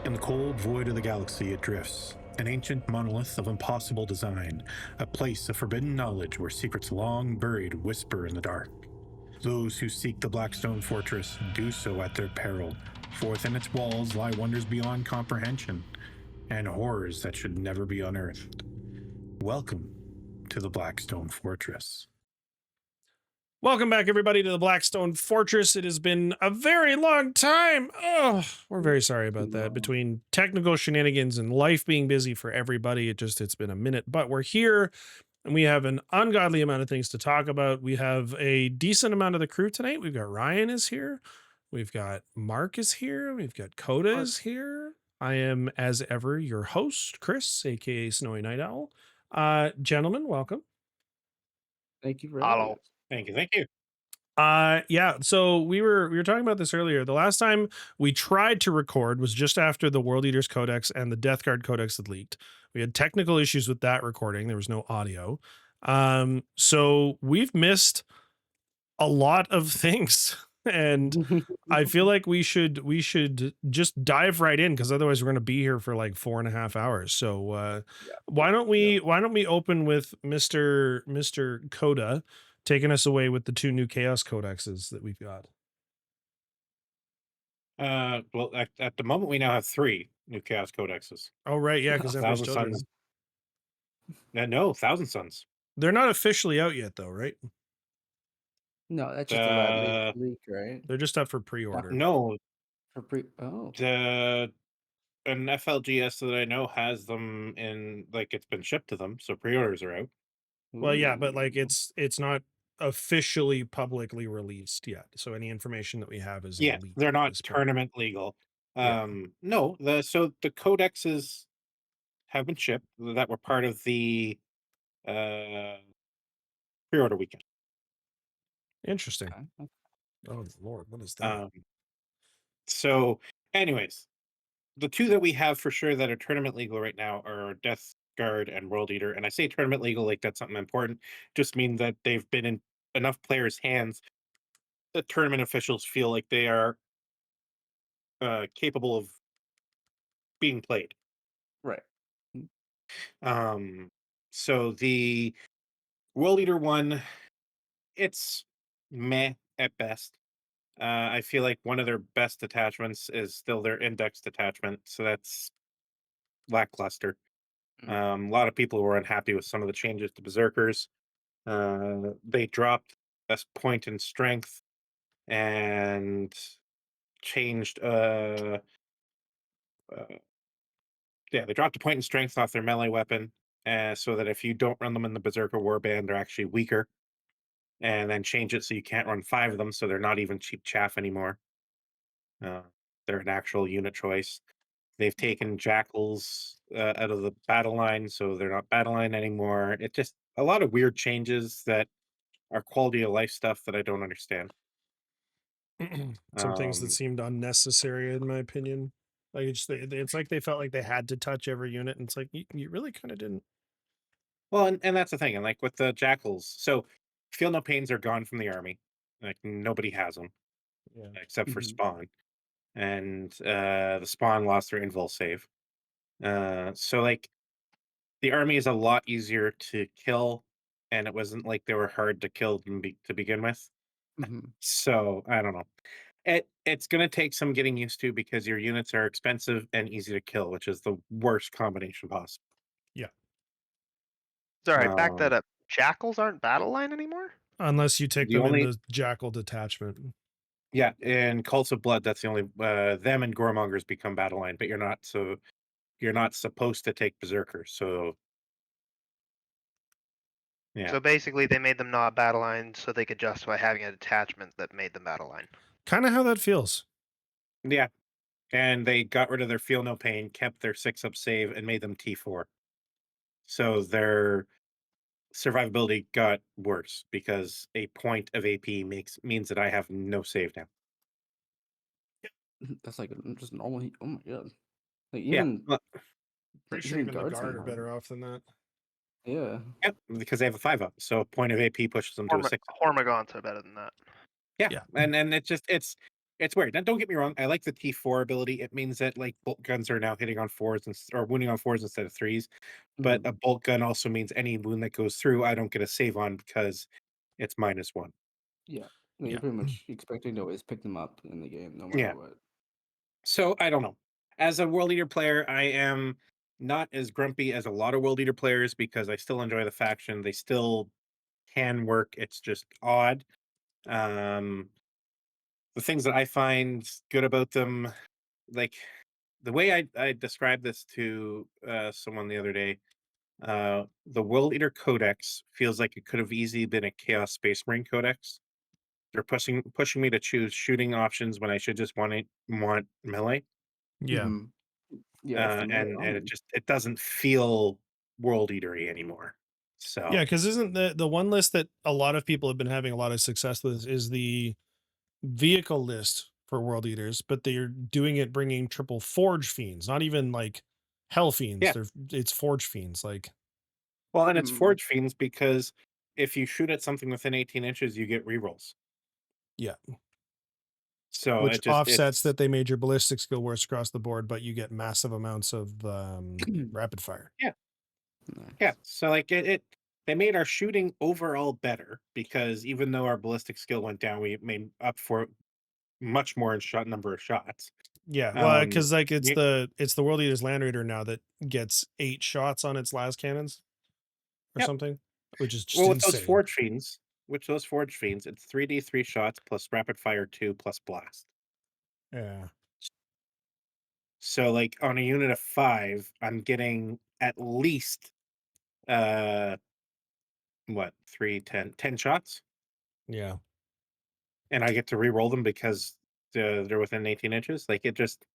In the cold void of the galaxy it drifts, an ancient monolith of impossible design, a place of forbidden knowledge where secrets long buried whisper in the dark. Those who seek the Blackstone fortress do so at their peril, for within its walls lie wonders beyond comprehension, and horrors that should never be unearthed. Welcome to the Blackstone Fortress. Welcome back, everybody, to the Blackstone Fortress. It has been a very long time. Oh, we're very sorry about that. Between technical shenanigans and life being busy for everybody, it's been a minute, but we're here and we have an ungodly amount of things to talk about. We have a decent amount of the crew tonight. We've got Ryan is here. We've got Mark is here. We've got Coda is here. I am, as ever, your host, Chris, aka Snowy Night Owl. Gentlemen, welcome. Thank you for having Hello. us. Thank you. Thank you. Yeah, so we were talking about this earlier. The last time we tried to record was just after the World Eaters Codex and the Death Guard Codex had leaked. We had technical issues with that recording. There was no audio. So we've missed a lot of things. And I feel like we should just dive right in, because otherwise we're going to be here for like 4.5 hours. So why don't we open with Mr. Coda taking us away with the 2 new Chaos Codexes that we've got. Well, at the moment, we now have 3 new Chaos Codexes. Oh, right. Yeah, because Emperor's Thousand Children. Suns. No, Thousand Suns. They're not officially out yet, though, right? No, that's just a lab leak, right? They're just up for pre-order. No, Oh, an FLGS that I know has them in, like, it's been shipped to them, so pre-orders are out. Well, yeah, but like Ooh. it's not officially publicly released yet. So any information that we have is Yeah, leaked they're at not this point. tournament legal. Yeah. No, the codexes have been shipped that were part of the uh pre-order weekend. Interesting. Okay. Oh Lord, what is that? Um, so, anyways, the 2 that we have for sure that are tournament legal right now are Death Guard and World Eater. And I say tournament legal like that's something important. Just mean that they've been in enough players' hands that tournament officials feel like they are capable of being played. Right. Mm. So the World Eater one, it's meh at best. I feel like one of their best attachments is still their index attachment, so that's lackluster. A lot of people were unhappy with some of the changes to Berserkers. They dropped a point in strength and changed. Uh, yeah, they dropped a point in strength off their melee weapon, so that if you don't run them in the Berserker Warband, they're actually weaker. And then change it so you can't run 5 of them, so they're not even cheap chaff anymore. Uh, they're an actual unit choice. They've taken jackals out of the battle line, so they're not battle line anymore. It just a lot of weird changes that are quality of life stuff that I don't understand. Some things that Um, seemed unnecessary, in my opinion. Like it's like they felt like they had to touch every unit, and it's like you really kind of didn't. well, and that's the thing, and like with the jackals, so feel no pains are gone from the army. Like nobody has them Yeah. except for Mhm. Spawn, and the Spawn lost their invul save. So like the army is a lot easier to kill, and it wasn't like they were hard to kill to begin with. Mhm. So I don't know. It's gonna take some getting used to because your units are expensive and easy to kill, which is the worst combination possible. Yeah. Sorry, back Um, that up. Jackals aren't battle line anymore? Unless you take the them in only the jackal detachment. yeah, in Cults of Blood, that's the only them and Goremongers become battle line, but you're not supposed to take Berserkers. So yeah, So basically, they made them not battle line so they could justify having a detachment that made them battle line. Kind of how that feels. yeah, and they got rid of their Feel No Pain, kept their 6-up save, and made them T4. So their survivability got worse because a point of AP means that I have no save now. That's like just normal. Oh my god! Like Yeah, even well, Pretty sure even even the guards guard don't are have it. better off than that. Yeah. yep, because they have a 5-up, so a point of AP pushes them to a 6-up. Hormagaunts are better than that. Yeah, Yeah. and it's It's weird. Now, don't get me wrong. I like the T4 ability. It means that like bolt guns are now hitting on fours or wounding on fours instead of threes. But Mhm. a bolt gun also means any wound that goes through, I don't get a save on because it's -1. Yeah. No, Yeah. you're pretty much expecting to always pick them up in the game no Yeah. matter what. So I don't know. As a World Eater player, I am not as grumpy as a lot of World Eater players because I still enjoy the faction. They still can work. It's just odd. Um, the things that I find good about them, like the way I described this to someone the other day, the World Eater Codex feels like it could have easily been a Chaos Space Marine Codex. They're pushing me to choose shooting options when I should just want melee. Yeah. Mhm. Yeah, it's the melee And army. it doesn't feel World Eatery anymore. Yeah, So because isn't the one list that a lot of people have been having a lot of success with is the vehicle list for World Eaters, but they're doing it bringing triple Forge Fiends, not even like Hell Fiends. yeah, It's Forge Fiends. Like, well, and it's Mhm. Forge Fiends because if you shoot at something within 18 inches, you get rerolls. yeah, So which it just offsets it's that they made your ballistic skill worse across the board, but you get massive amounts of rapid fire. yeah. Yeah, Nice. so like it they made our shooting overall better because even though our ballistic skill went down, we made up for it much more in shot number of shots. Yeah, well, Um, because like yeah, it's the World Eaters Land Raider now that gets 8 shots on its las cannons or yep. something, which is just Well, with those insane. Forge Fiends, it's 3D 3 shots plus rapid fire 2 plus blast. Yeah, So like on a unit of 5, I'm getting at least uh what, 3, 10 shots, yeah. and I get to re-roll them because they're within 18 inches. Like it just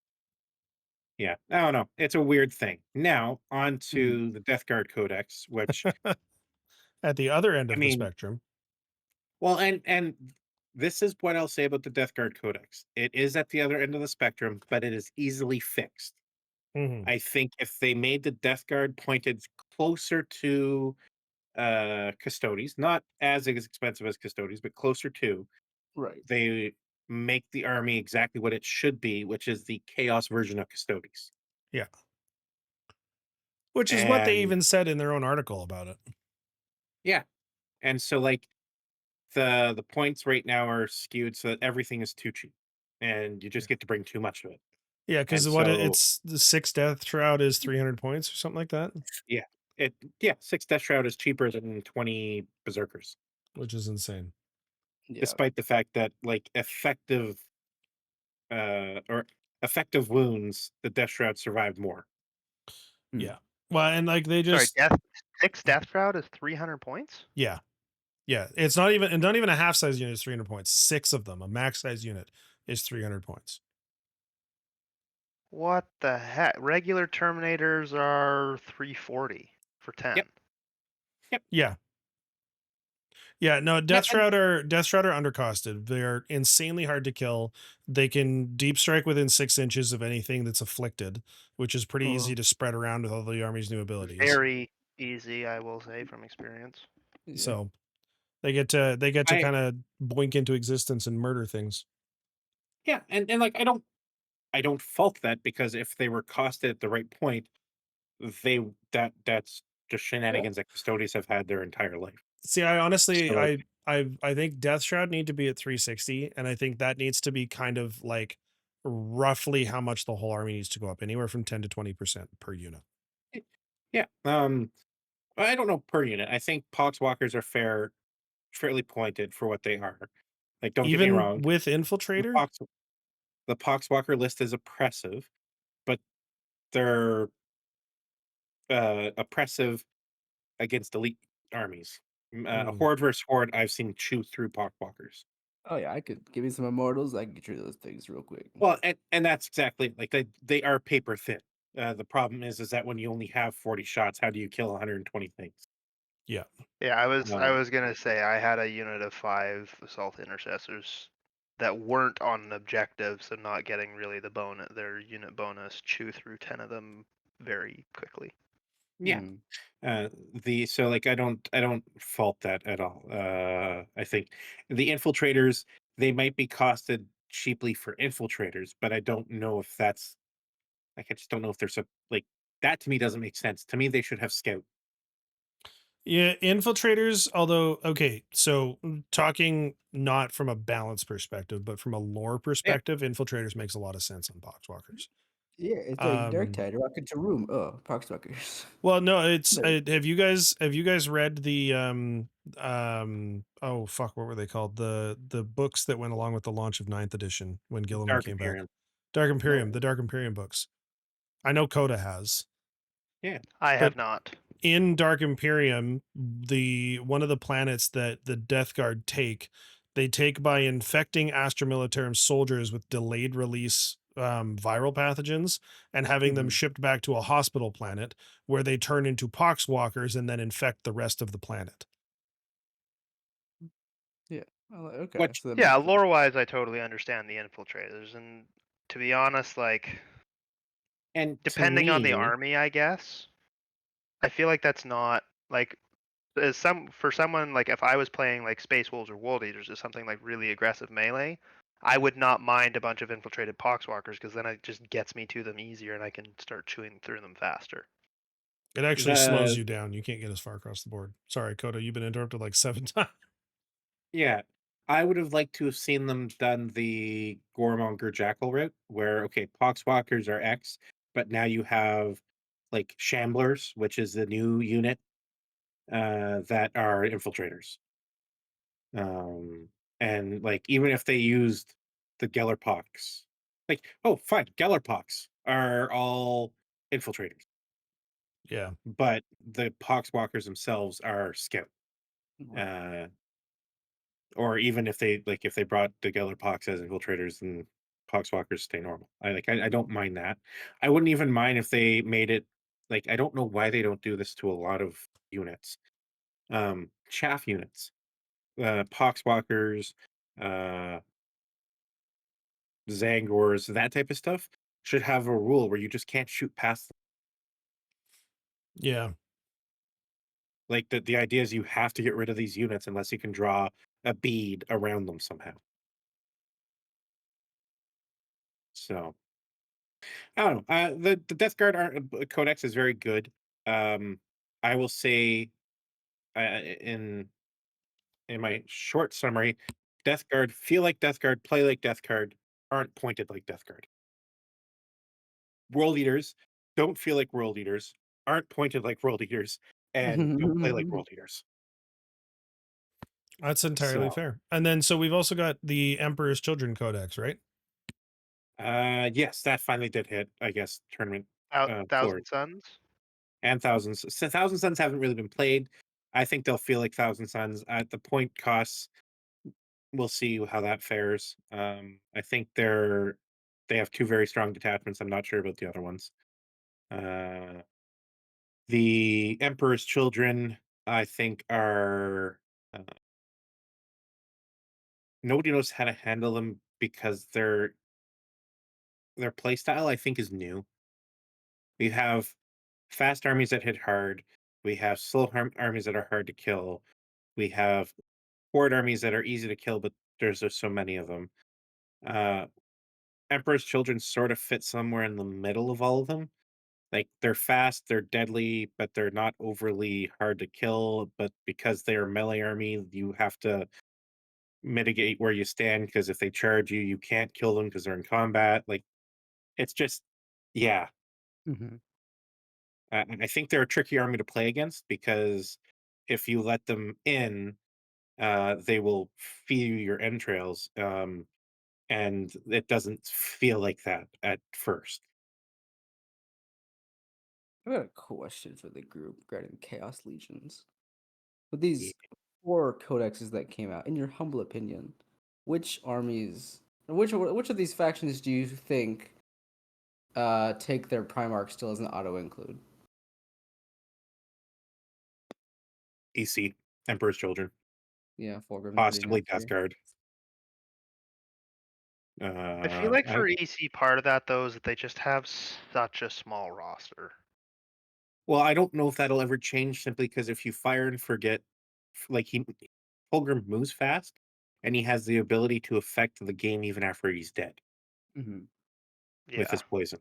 yeah, I don't know. It's a weird thing. Now, on Mhm. to the Death Guard Codex, which At the other end I of the mean, spectrum. well, and this is what I'll say about the Death Guard Codex. It is at the other end of the spectrum, but it is easily fixed. Mhm. I think if they made the Death Guard pointed closer to Custodes, not as expensive as Custodes, but closer to, Right. they make the army exactly what it should be, which is the chaos version of Custodes. Yeah. Which is what they And even said in their own article about it. yeah, and so like the points right now are skewed so that everything is too cheap, and you Yeah. just get to bring too much of it. Yeah, And because so it's the 6 Death Shroud is 300 points or something like that, yeah, yeah, 6 Death Shroud is cheaper than 20 Berserkers, which is insane. Yeah. despite the fact that like or effective wounds, the Death Shroud survived more. Mm. Yeah. Well, and like they Sorry, just six death shroud is 300 points. yeah. Yeah, it's not even a half size unit is 300 points. 6 of them, a max size unit is 300 points. What the heck? Regular Terminators are 340 for 10. Yep, yep, Yeah. Yeah, no, yeah, and Death Shroud are undercosted. They're insanely hard to kill. They can deep strike within 6 inches of anything that's afflicted, which is pretty Oh, easy to spread around with all the army's new abilities. Very easy, I will say, from experience. yeah. So they get to I kind of boink into existence and murder things. yeah, and like I don't fault that because if they were costed at the right point, they that's just Yeah. shenanigans that custodians have had their entire life. See, I honestly, So like I think Death Shroud need to be at 360, and I think that needs to be kind of like roughly how much the whole army needs to go up, anywhere from 10 to 20% per unit. yeah, I don't know per unit. I think Poxwalkers are fairly pointed for what they are. Like, don't get me Even wrong, with the Infiltrator, Pox the Poxwalker list is oppressive, but they're oppressive against elite armies. A mm, horde versus horde, I've seen chew through Poxwalkers. Oh yeah, I could give me some immortals. I can get rid of those things real quick. Well, and that's exactly like they are paper thin. The problem is that when you only have 40 shots, how do you kill 120 things? yeah. Yeah, I Um, was gonna say I had a unit of 5 assault intercessors that weren't on an objective, so not getting really their unit bonus, chew through 10 of them very quickly. yeah. Mm. The so like I don't fault that at all. I think the infiltrators they might be costed cheaply for infiltrators, but I don't know if that's like I just don't know if there's a like that to me doesn't make sense. To me, they should have scout. Yeah, infiltrators, although okay, so talking not from a balance perspective, but from a lore Yeah, perspective, infiltrators makes a lot of sense on Poxwalkers. Yeah, it's like Dark Um Tide, Rocket to Room. Oh, Poxwalkers. well, no, it's No. have you guys read the oh fuck, what were they called? The books that went along with the launch of ninth edition when Gilliman Dark came back. Imperium. No. The Dark Imperium books. I know Coda has. Yeah, I But have not. in Dark Imperium, the one of the planets that the Death Guard take, they take by infecting Astra Militarum soldiers with delayed release viral pathogens and having them Mhm. shipped back to a hospital planet where they turn into poxwalkers and then infect the rest of the planet. Yeah. Okay, which so that Yeah, makes sense. lore wise, I totally understand the infiltrators, and to be honest, like and to depending on the me, army, I guess I feel like that's not like as some for someone like if I was playing like Space Wolves or World Eaters or something like really aggressive melee, I would not mind a bunch of infiltrated poxwalkers because then it just gets me to them easier and I can start chewing through them faster. It actually slows the you down. You can't get as far across the board. Sorry, Coda, you've been interrupted like 7 times. yeah, I would have liked to have seen them done the Goremonger Jackal route, where okay, Poxwalkers are X, but now you have like Shamblers, which is the new unit that are infiltrators. Um, and like even if they used the Gellerpox, like oh fine, Gellerpox are all infiltrators, Yeah. but the Poxwalkers themselves are scout. Right. Uh, or even if they like if they brought the Gellerpox as infiltrators and Poxwalkers stay normal. I don't mind that. I wouldn't even mind if they made it like I don't know why they don't do this to a lot of units. Chaff units, Poxwalkers, uh Zangors, that type of stuff should have a rule where you just can't shoot past them. Yeah. Like the idea is you have to get rid of these units unless you can draw a bead around them somehow. So I don't know. The Death Guard Codex is very good. I will say in my short summary, Death Guard feel like Death Guard, play like Death Guard, aren't pointed like Death Guard. World Eaters don't feel like World Eaters, aren't pointed like World Eaters, and don't play like World Eaters. That's entirely So, fair. And then so we've also got the Emperor's Children Codex, right? yes, that finally did hit. I guess tournament floor Thousand Suns. and thousands. So Thousand Suns haven't really been played. I think they'll feel like Thousand Suns at the point costs. We'll see how that fares. I think they have two very strong detachments. I'm not sure about the other ones. Uh, the Emperor's Children, I think, are uh, nobody knows how to handle them because their play style, I think, is new. We have fast armies that hit hard. We have slow armies that are hard to kill. We have horde armies that are easy to kill, but there's just so many of them. Uh, Emperor's Children sort of fit somewhere in the middle of all of them. Like they're fast, they're deadly, but they're not overly hard to kill. But because they're melee army, you have to mitigate where you stand because if they charge you, you can't kill them because they're in combat. Like it's just, yeah. Mhm. I think they're a tricky army to play against because if you let them in, they will feed you your entrails, and it doesn't feel like that at first. I got a question for the group regarding Chaos Legions. With Ye- these 4 codexes that came out, in your humble opinion, which armies, or which of these factions do you think take their Primarch still as an auto include? EC, Emperor's Children, Yeah, Fulgrim's pretty possibly Death nasty. Guard. I feel like I, for EC part of that though is that they just have such a small roster. well, I don't know if that'll ever change simply because if you fire and forget, like Fulgrim moves fast, and he has the ability to affect the game even after he's dead Mm-hmm. with Yeah. his poison.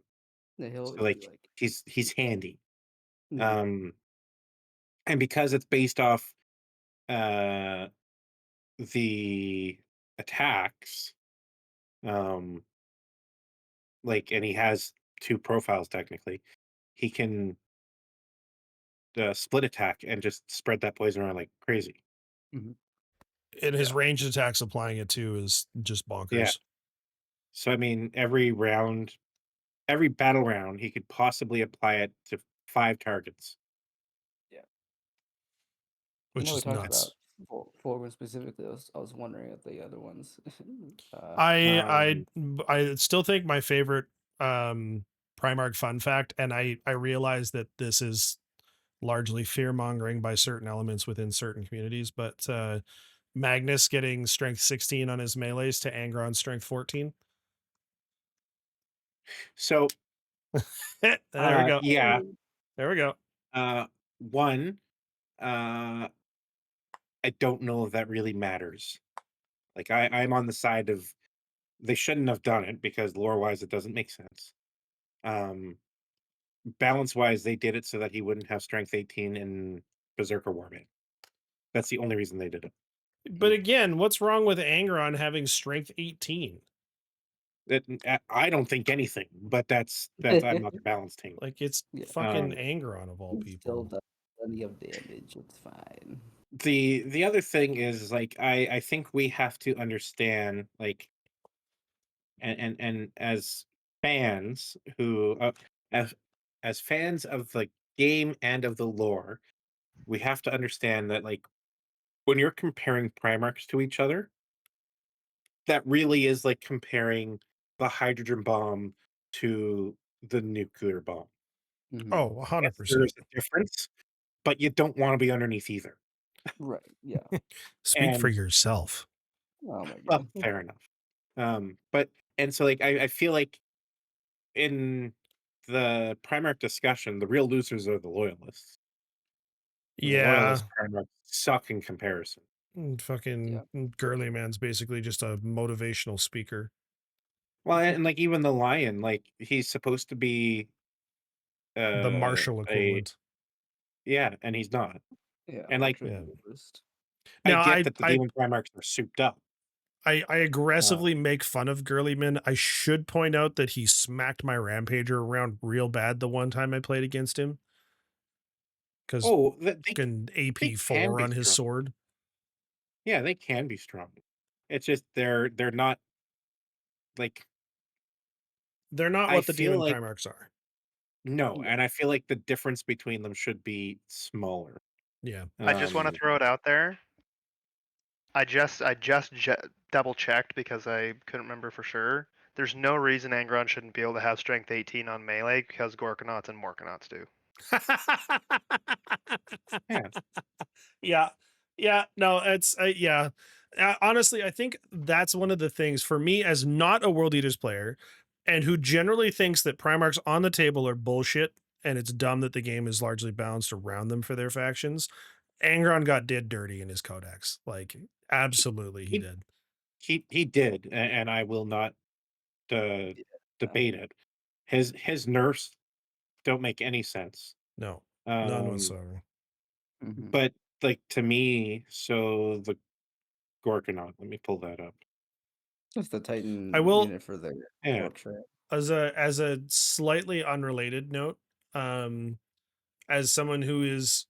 Yeah, he'll So always be like like, he's handy. mhm, Um, and because it's based off uh the attacks, um, like, and he has two profiles technically, he can split attack and just spread that poison around like crazy. mhm. And his Yeah. ranged attacks applying it to is just Yeah. bonkers. So I mean, every battle round, he could possibly apply it to 5 targets. I Which know we is talked about nuts. Fulgrim specifically. I was wondering at the other ones. uh, I Um, I still think my favorite um Primarch fun fact, and I realize that this is largely fear mongering by certain elements within certain communities, but Magnus getting strength 16 on his melees to Angron strength 14. so There we go. yeah, There we go. one, I don't know if that really matters. Like I'm on the side of they shouldn't have done it because lore wise it doesn't make sense. Um, balance wise, they did it so that he wouldn't have strength 18 in Berserker Warband. That's the only reason they did it. But again, what's wrong with Angron having strength 18? I don't think anything, but that's I'm not the balance team. Like it's yeah, fucking Um, Angron of all he still people. does plenty of damage. It's fine. the other thing is like I think we have to understand like and as fans who as as fans of the game and of the lore, we have to understand that like when you're comparing Primarchs to each other, that really is like comparing the hydrogen bomb to the nuclear bomb. Hmm. Oh, Yes, there 100%. is a difference, but you don't want to be underneath either. Right. Yeah. Speak for And yourself. Oh my well, god. fair enough. But and so like I feel like in the Primarch discussion, the real losers are the loyalists. And the Yeah. loyalist Primarchs suck in comparison. Fucking Yeah. girly man's basically just a motivational speaker. Well, and like even the lion, like he's supposed to be The Marshall a equivalent. yeah, and he's not. Yeah. And like Ultra Yeah. duelist. I Now get I that the I demon Primarchs are souped up. I Uh, aggressively make fun of Girlyman. I should point out that he smacked my Rampager around real bad the one time I played against him because oh, fucking they AP can 4 be on his strong. sword. Yeah, they can be strong. It's just they're not like They're not I what the feel Demon like Primarchs are. no, Yeah. and I feel like the difference between them should be smaller. Yeah. I just want to Um, throw it out there. I just double checked because I couldn't remember for sure. There's no reason Angron shouldn't be able to have strength 18 on melee because Gorkanauts and Morkanauts do. yeah, Yeah. Yeah. No, it's, yeah. Honestly, I think that's one of the things for me as not a World Eaters player and who generally thinks that Primarchs on the table are bullshit and it's dumb that the game is largely balanced around them for their factions. Angron got did dirty in his codex. Like, absolutely, he he did. he did, and I will not uh, Yeah. debate it. His nerfs don't make any sense. No, none Um, whatsoever. Hmm. but like to me, so the Gorkanaut. Let me pull that up. Just the I Titan will, unit for the Yeah, orc trade. as a slightly unrelated note, um, as someone who is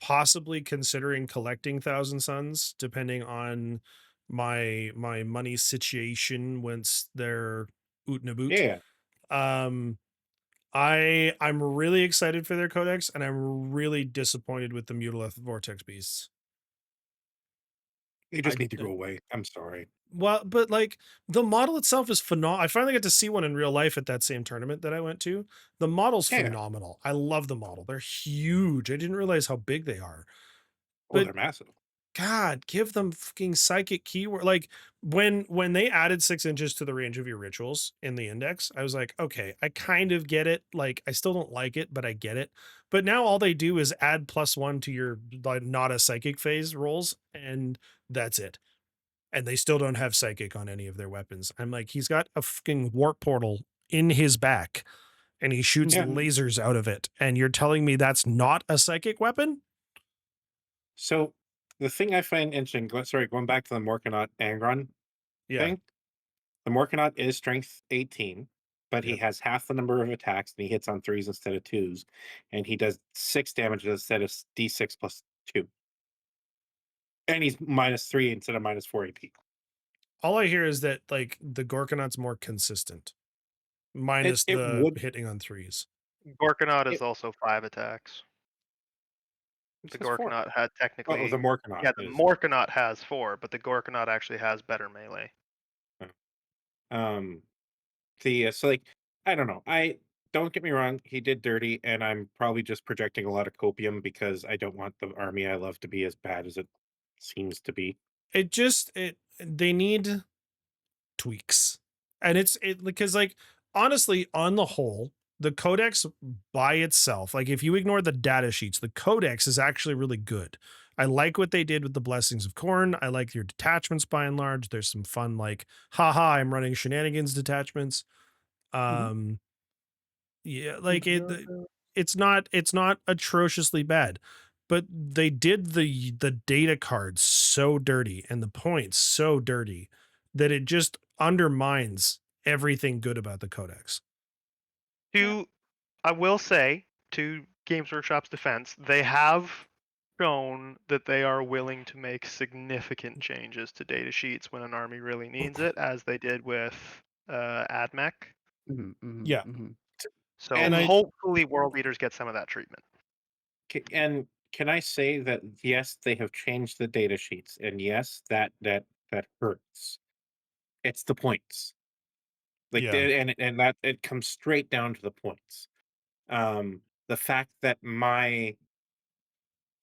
possibly considering collecting Thousand Suns, depending on my money situation once they're oot and a boot. yeah. Um, I'm really excited for their codex, and I'm really disappointed with the Mutalith Vortex Beasts. They I, just need to go away. I'm sorry. well, but like the model itself is phenomenal. I finally got to see one in real life at that same tournament that I went to. The model's Yeah. phenomenal. I love the model. They're huge. I didn't realize how big they are. Oh, But they're massive. God, give them fucking psychic keyword. Like when they added 6 inches to the range of your rituals in the index, I was like, okay, I kind of get it. Like I still don't like it, but I get it. But now all they do is add +1 to your like, not a psychic phase rolls, and that's it. and they still don't have psychic on any of their weapons. I'm like, he's got a fucking warp portal in his back and he shoots Yeah. lasers out of it. And you're telling me that's not a psychic weapon? So the thing I find interesting, going back to the Morkanot Angron Yeah. thing, the Morkanot is strength 18, but he Yep. has half the number of attacks and he hits on threes instead of twos, and he does 6 damage instead of d6 plus 2. And he's -3 instead of -4 AP. All I hear is that like the Gorkonaut's more consistent, minus It the would hitting on threes. Gorkanaut is it also 5 attacks. it The says 4. Gorkanaut had Oh, technically, the Morkanot yeah, the is Morkanaut has 4, but the Gorkanaut actually has better melee. um so like I don't know. I don't get me wrong, he did dirty, and I'm probably just projecting a lot of copium because I don't want the army I love to be as bad as it seems to be. They need tweaks. And it because like honestly, on the whole, the codex by itself, like if you ignore the data sheets, the codex is actually really good. I like what they did with the blessings of corn. I like your detachments by and large. There's some fun like haha, I'm running shenanigans detachments. Mhm. Um yeah, like it's not atrociously bad. But they did the data cards so dirty and the points so dirty that it just undermines everything good about the codex. Yeah. I will say, to Games Workshop's defense, they have shown that they are willing to make significant changes to data sheets when an army really needs it, as they did with AdMech. Yeah. So And hopefully World Leaders get some of that treatment. and can I say that yes, they have changed the data sheets, and yes, that hurts. It's the points. Like Yeah. and that it comes straight down to the points. The fact that my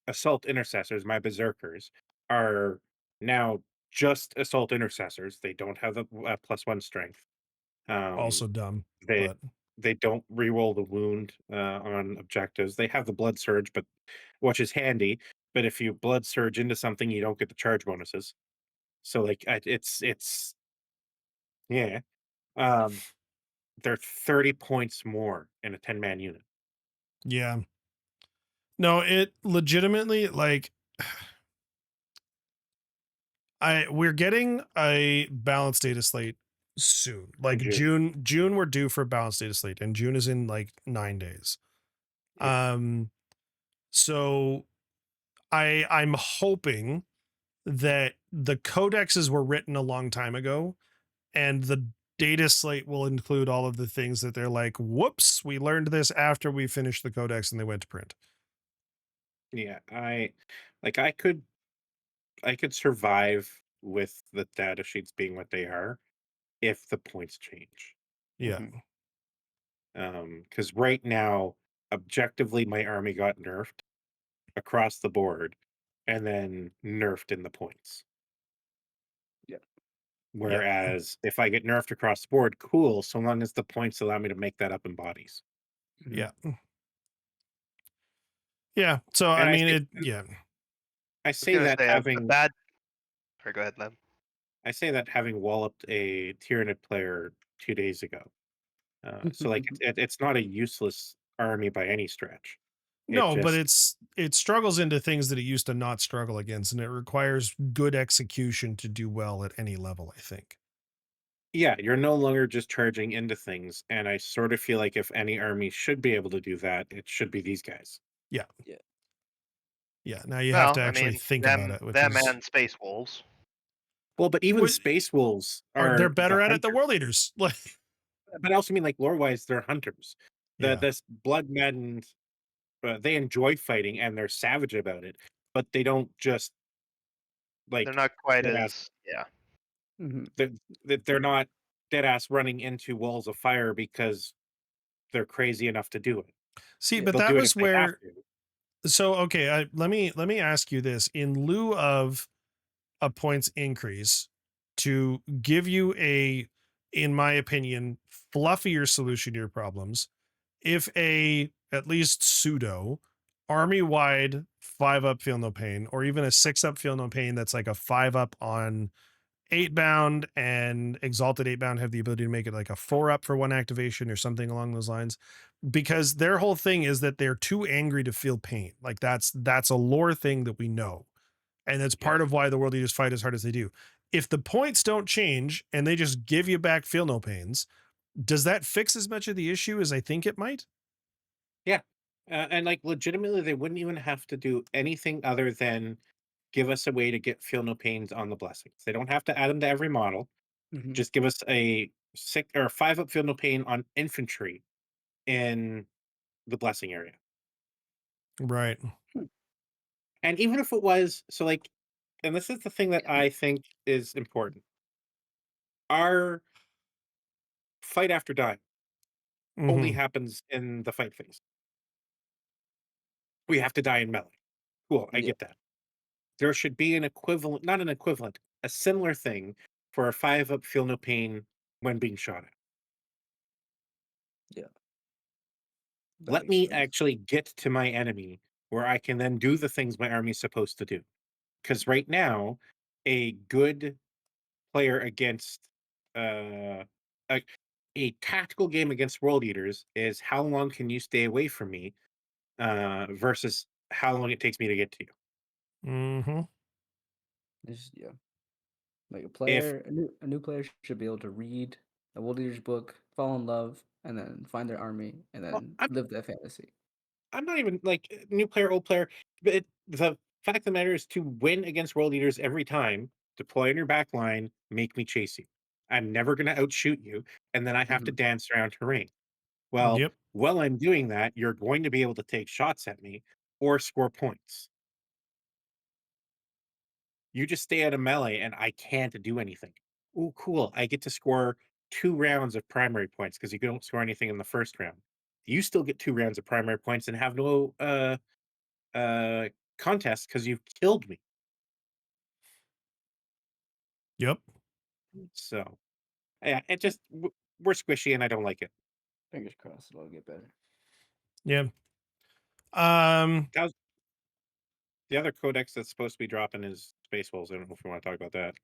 assault intercessors, my berserkers, are now just assault intercessors. They don't have the +1 strength. Um, Also dumb. they But they don't reroll the wound on objectives. They have the blood surge, but which is handy. But if you blood surge into something, you don't get the charge bonuses. So like it's yeah. Um, they're 30 points more in a 10-man unit. yeah. No, it legitimately like we're getting a balanced data slate soon. In Like June. June we're due for a balanced data slate and June is in like 9 days. Yeah. So I'm hoping that the codexes were written a long time ago and the data slate will include all of the things that they're like, whoops, we learned this after we finished the codex and they went to print. Yeah, I could survive with the data sheets being what they are if the points change. Yeah. Because right now, objectively, my army got nerfed across the board, and then nerfed in the points. Yeah. Yeah. Whereas if I get nerfed across the board, cool, so long as the points allow me to make that up in bodies. Yeah. Yeah. So And I I mean say, yeah. I I was say gonna that say a having bad. Sorry, go ahead, Lem. I say that having walloped a Tyranid player 2 days ago. So like it's not a useless army by any stretch. It No, but just it struggles into things that it used to not struggle against, and it requires good execution to do well at any level, I think. yeah, you're no longer just charging into things, and I sort of feel like if any army should be able to do that, it should be these guys. Yeah. Yeah. Yeah. Now you have Well, to I actually mean, think about them it, which them is and Space Wolves. Well, but even what Space Wolves are they're are the better at it the hunters. world leaders. Like But I also mean like lore-wise, they're hunters. yeah. This blood maddened, they enjoy fighting and they're savage about it, but they don't just They're like not quite dead ass. as, yeah. They're not dead ass running into walls of fire because they're crazy enough to do it. See, Yeah. but They'll that do it if was they have where to. so okay, let me ask you this. In lieu of a points increase to give you a, in my opinion, fluffier solution to your problems, if a at least pseudo army wide 5 up feel no pain, or even a 6 up feel no pain that's like a 5 up on 8 bound and exalted 8 bound have the ability to make it like a 4-up for one activation or something along those lines, because their whole thing is that they're too angry to feel pain. Like that's a lore thing that we know, and that's part of why the world eaters fight as hard as they do. If the points don't change and they just give you back feel no pains, does that fix as much of the issue as I think it might? Yeah. And like legitimately, they wouldn't even have to do anything other than give us a way to get feel no pains on the blessings. They don't have to add them to every model. Mhm. Just give us a 6 or 5-up feel no pain on infantry in the blessing area. Right. And even if it was so like, and this is the thing that I think is important. Our fight after dying only Mhm. happens in the fight phase. We have to die in melee. Cool, I Yeah. get that. There should be an equivalent, not an equivalent, a similar thing for a 5-up feel no pain when being shot at. Yeah. That Let makes me sense. actually get to my enemy where I can then do the things my army's supposed to do. Because right now, a good player against uh, a, a tactical game against world eaters is how long can you stay away from me versus how long it takes me to get to you. Mhm. Yeah. Like If a new player should be able to read a World Eater's book, fall in love, and then find their army, and well, then live that fantasy. I'm not even like new player, old player, but the fact of the matter is to win against world eaters every time, deploy on your back line, make me chase you. I'm never going to outshoot you, and then I have to Mhm. dance around terrain. Well, Yep. while I'm doing that, you're going to be able to take shots at me or score points. You just stay out of melee, and I can't do anything. Oh, cool! I get to score 2 rounds of primary points because you don't score anything in the first round. You still get 2 rounds of primary points and have no uh contest because you've killed me. Yep. So yeah, we're squishy and I don't like it. Fingers crossed it'll get better. Yeah. Um How's the other codex that's supposed to be dropping is Space Wolves. I don't know if we want to talk about that.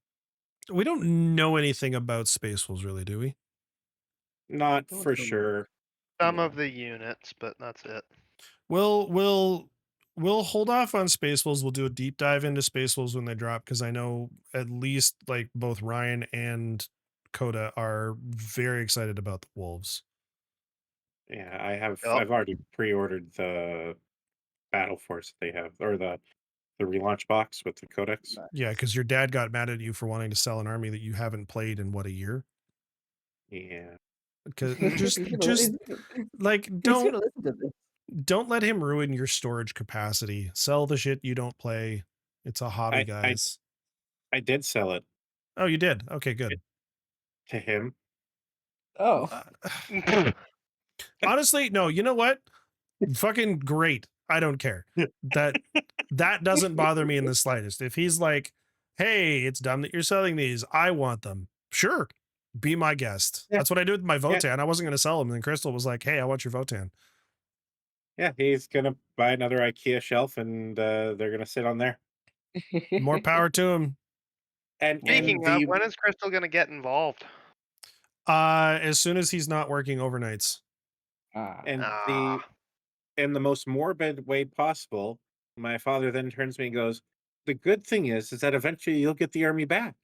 we don't know anything about Space Wolves, really, do we? Not Don't look for for more. sure. Some Yeah. of the units, but that's it. We'll hold off on Space Wolves. We'll do a deep dive into Space Wolves when they drop, because I know at least like both Ryan and Coda are very excited about the wolves. Yeah, Yep. I've already pre-ordered the Battle Force they have or the relaunch box with the codex. Yeah, Nice. because your dad got mad at you for wanting to sell an army that you haven't played in what, a year? Yeah. Because he's just like he's gonna listen to this. don't let him ruin your storage capacity. Sell the shit you don't play. It's a hobby, I I guys. I did sell it Oh, you did? Okay, good. to him. Oh. Uh, honestly, no, you know what? Fucking great. I don't care. That that doesn't bother me in the slightest. If he's like, "Hey, it's dumb that you're selling these. I want them." Sure. Be my guest. Yeah. That's what I did with my Yeah. Votan. I wasn't going to sell them. And then Crystal was like, "Hey, I want your Votan." Yeah, he's gonna buy another IKEA shelf and they're gonna sit on there. More power to him. And Speaking of, the when is Crystal gonna get involved? As soon as he's not working overnights. Ah. and the Ah, in the most morbid way possible, my father then turns to me and goes, "The good thing is that eventually you'll get the army back."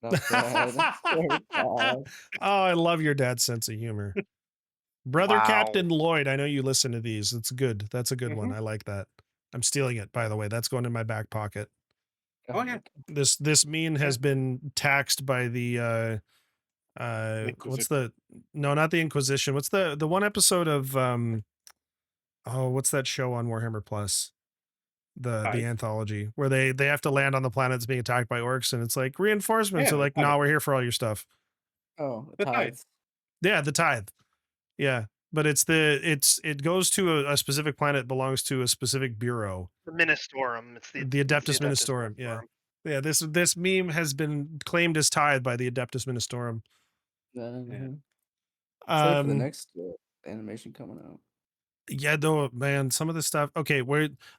So sad. So sad. Oh, I love your dad's sense of humor. Brother wow. Captain Lloyd, I know you listen to these. It's good. That's a good one. Mhm. I like that. I'm stealing it, by Yeah. the way. That's going in my back pocket. Oh, Oh, yeah. okay. This meme Yeah. has been taxed by the what's Inquisition. the no, not the Inquisition. What's the one episode of oh, what's that show on Warhammer Plus? The Tide? anthology where they have to land on the planet that's being attacked by orcs, and it's like reinforcements Yeah, are like, "Nah, we're here for all your stuff." Oh, the Tide. tithes. Yeah, the tithe. Yeah. But it goes to a specific planet, belongs to a specific bureau. The Ministorum. The It's the Adeptus Adeptus Ministorum. Yeah. Ministorum. Yeah. This meme has been claimed as tithe by the Adeptus Ministorum. Yeah. Uh-huh. Excited for the Um next animation coming out. Yeah, though, man, some of the stuff. Okay,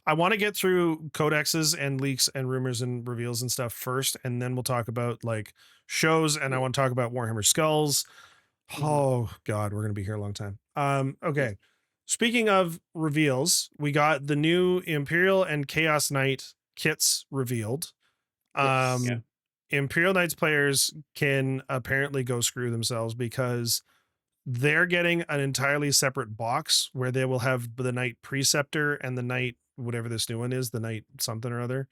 I want to get through codexes and leaks and rumors and reveals and stuff first, and then we'll talk about like shows. And I want to talk about Warhammer Skulls. Mhm. Oh God, we're gonna be here a long time. Okay. Speaking of reveals, we got the new Imperial and Chaos Knight kits revealed. Yes. Yeah. Imperial Knights players can apparently go screw themselves because they're getting an entirely separate box where they will have the Knight Preceptor and the Knight, whatever this new one is, the Knight something or other,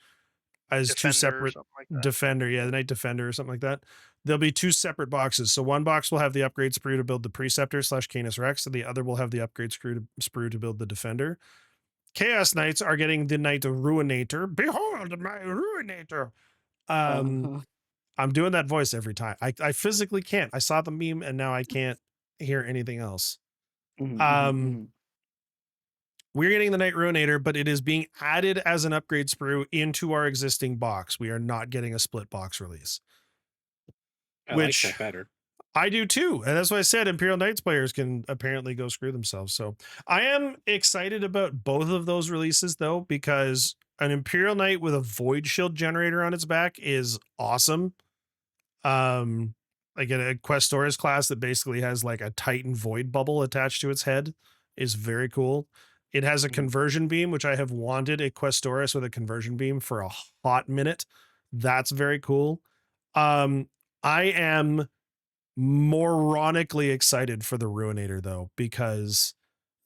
as two Defender or separate something like that. Defender. Yeah, the Knight Defender or something like that. There'll be two separate boxes. So one box will have the upgrade sprue to build the Preceptor / Canis Rex, and the other will have the upgrade sprue to build the Defender. Chaos Knights are getting the Knight Ruinator. Behold my Ruinator. Um, Uh-huh. I'm doing that voice every time. I physically can't. I saw the meme and now I can't hear anything else. Mhm, mhm, Um, mhm. we're getting the Knight Ruinator, but it is being added as an upgrade sprue into our existing box. We are not getting a split box release, I like which that better. I do too. And that's why I said Imperial Knights players can apparently go screw themselves. So I am excited about both of those releases though, because an Imperial Knight with a Void Shield generator on its back is awesome. Like a Questoris class that basically has like a Titan Void bubble attached to its head is very cool. It has a Mhm. conversion beam, which I have wanted a Questoris with a conversion beam for a hot minute. That's very cool. I am moronically excited for the Ruinator though, because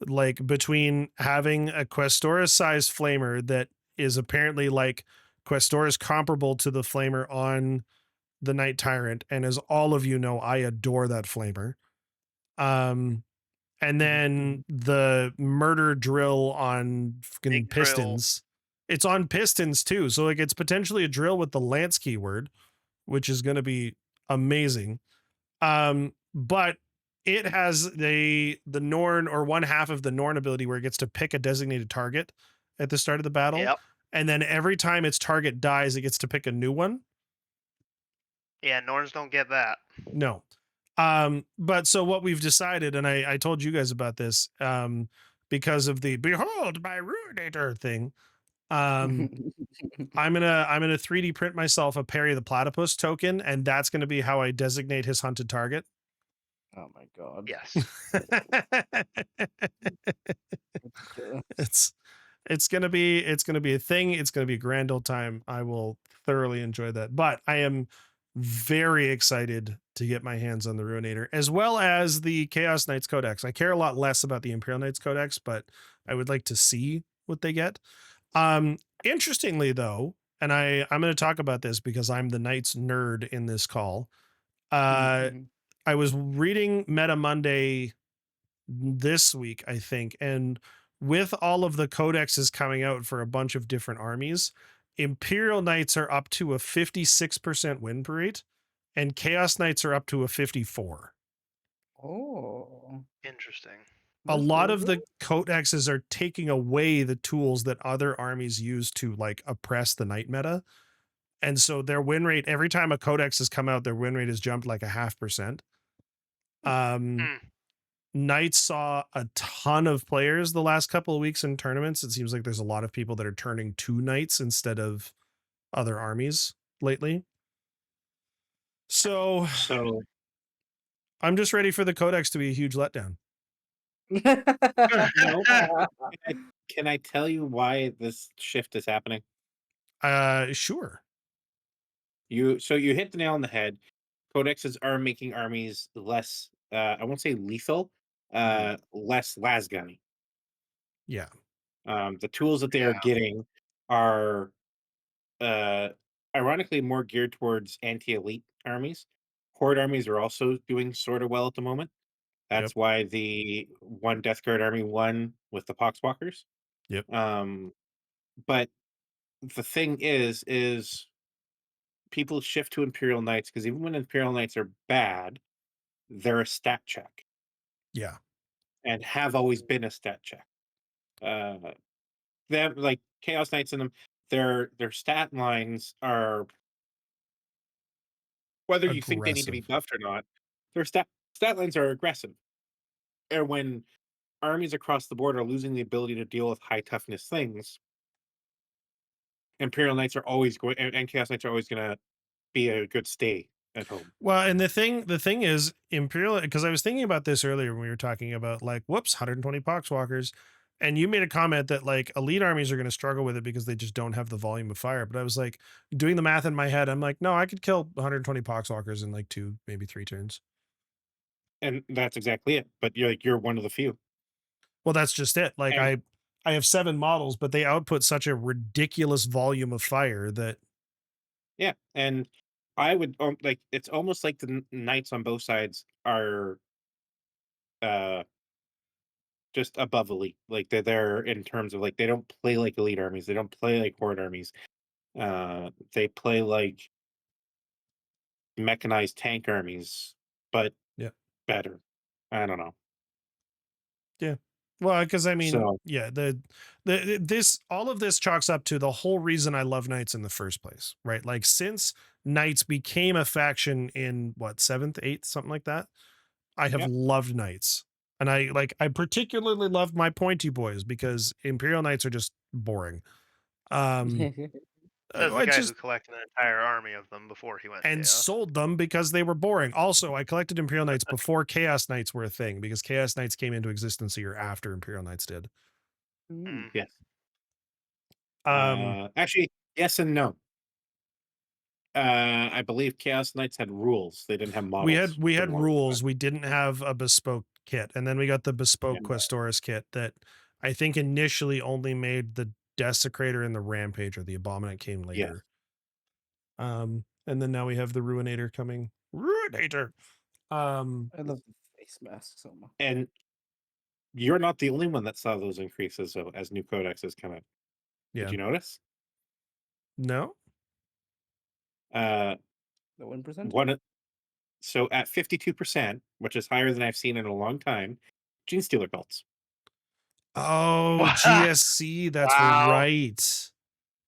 like between having a Questoris sized flamer that is apparently like Questoris comparable to the flamer on the Night Tyrant, and as all of you know, I adore that flamer. And Mhm, then mhm. the murder drill on fucking Big drill. pistons. It's on pistons too, so like it's potentially a drill with the Lance keyword, which is going to be amazing. But it has the Norn, or one half of the Norn ability, where it gets to pick a designated target at the start of the battle, Yep. and then every time its target dies, it gets to pick a new one. Yeah, Norns don't get that. No. But so what we've decided, and I told you guys about this, because of the behold my Ruinator thing. I'm gonna 3D print myself a Perry the Platypus token, and that's gonna be how I designate his hunted target. Oh my god. Yes. Ridiculous. It's gonna be a thing. It's gonna be a grand old time. I will thoroughly enjoy that. But I am very excited to get my hands on the Ruinator, as well as the Chaos Knights Codex. I care a lot less about the Imperial Knights Codex, but I would like to see what they get. Interestingly though, and I'm going to talk about this because I'm the Knights nerd in this call. Mhm, Uh, mhm. I was reading Meta Monday this week, I think, and with all of the codexes coming out for a bunch of different armies, Imperial Knights are up to a 56% win rate, and Chaos Knights are up to a 54. Oh, Interesting. A that's lot really of good. the codexes are taking away the tools that other armies use to like oppress the knight meta. And so their win rate, every time a codex has come out, their win rate has jumped like a 0.5%. Um, Hmm. Knights saw a ton of players the last couple of weeks in tournaments. It seems like there's a lot of people that are turning to Knights instead of other armies lately. So So I'm just ready for the codex to be a huge letdown. no, can can I tell you why this shift is happening? Sure. You hit the nail on the head. Codexes are making armies less I won't say lethal, Mhm. less lasgunny. Yeah. The tools that they are Yeah. getting are uh ironically more geared towards anti-elite armies. Horde armies are also doing sort of well at the moment. Yep. That's why the one Death Guard army won with the Poxwalkers. Yep. Um, but the thing is people shift to Imperial Knights because even when Imperial Knights are bad, they're a stat check Yeah. and have always been a stat check. Uh, they have like Chaos Knights in them. Their stat lines are whether you think they need to be Aggressive. buffed or not. Their stat lines are aggressive. And when armies across the board are losing the ability to deal with high toughness things, Imperial Knights are always going, and Chaos Knights are always going to be a good stay at home. Well, and the thing is Imperial, because I was thinking about this earlier when we were talking about like, whoops, 120 poxwalkers. And you made a comment that like elite armies are going to struggle with it because they just don't have the volume of fire. But I was like doing the math in my head. I'm like, no, I could kill 120 poxwalkers in like 2, maybe 3 turns. And that's exactly it. But you're one of the few. Well, that's just it. Like And I have 7 models, but they output such a ridiculous volume of fire that yeah, and I would like it's almost like the knights on both sides are uh just above elite. Like they're in terms of like they don't play like elite armies. They don't play like horde armies. They play like mechanized tank armies, but yeah. better. I don't know. Yeah. Well, because I mean, So yeah, the this all of this chalks up to the whole reason I love Knights in the first place, right? Like since Knights became a faction in what, 7th, 8th, something like that, I have yeah, loved Knights. And I particularly loved my pointy boys because Imperial Knights are just boring. Um As the I guy just who collected an entire army of them before he went and chaos. sold them because they were boring. Also, I collected Imperial Knights before Chaos Knights were a thing because Chaos Knights came into existence a year after Imperial Knights did. Mm. yes. Um, Actually, yes and no. I believe Chaos Knights had rules. They didn't have we models had we for had the longest time. rules. We didn't have a bespoke kit, and then we got the bespoke And Questoris kit that I think initially only made the Desecrator and the Rampager. The Abominant came yes, later. And then now we have the Ruinator coming. Ruinator. I love the face mask so much. and you're not the only one that saw those increases though, as new codexes come out. Did Yeah. you notice? No. Uh, The win percentage? one so at 52%, which is higher than I've seen in a long time, Gene Stealer belts. Oh, GSC. That's Wow. right.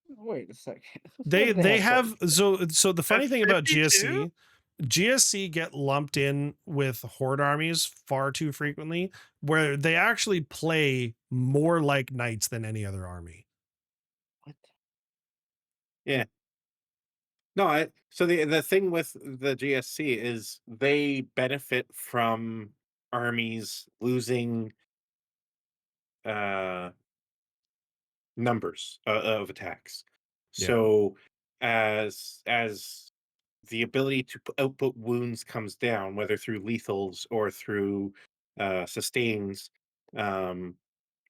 Wait a second. They What, they they have have so the funny At thing about 52? GSC get lumped in with horde armies far too frequently, where they actually play more like knights than any other army. what? Yeah. No, so the thing with the GSC is they benefit from armies losing uh numbers of attacks. Yeah. So as the ability to output wounds comes down, whether through lethals or through sustains, um,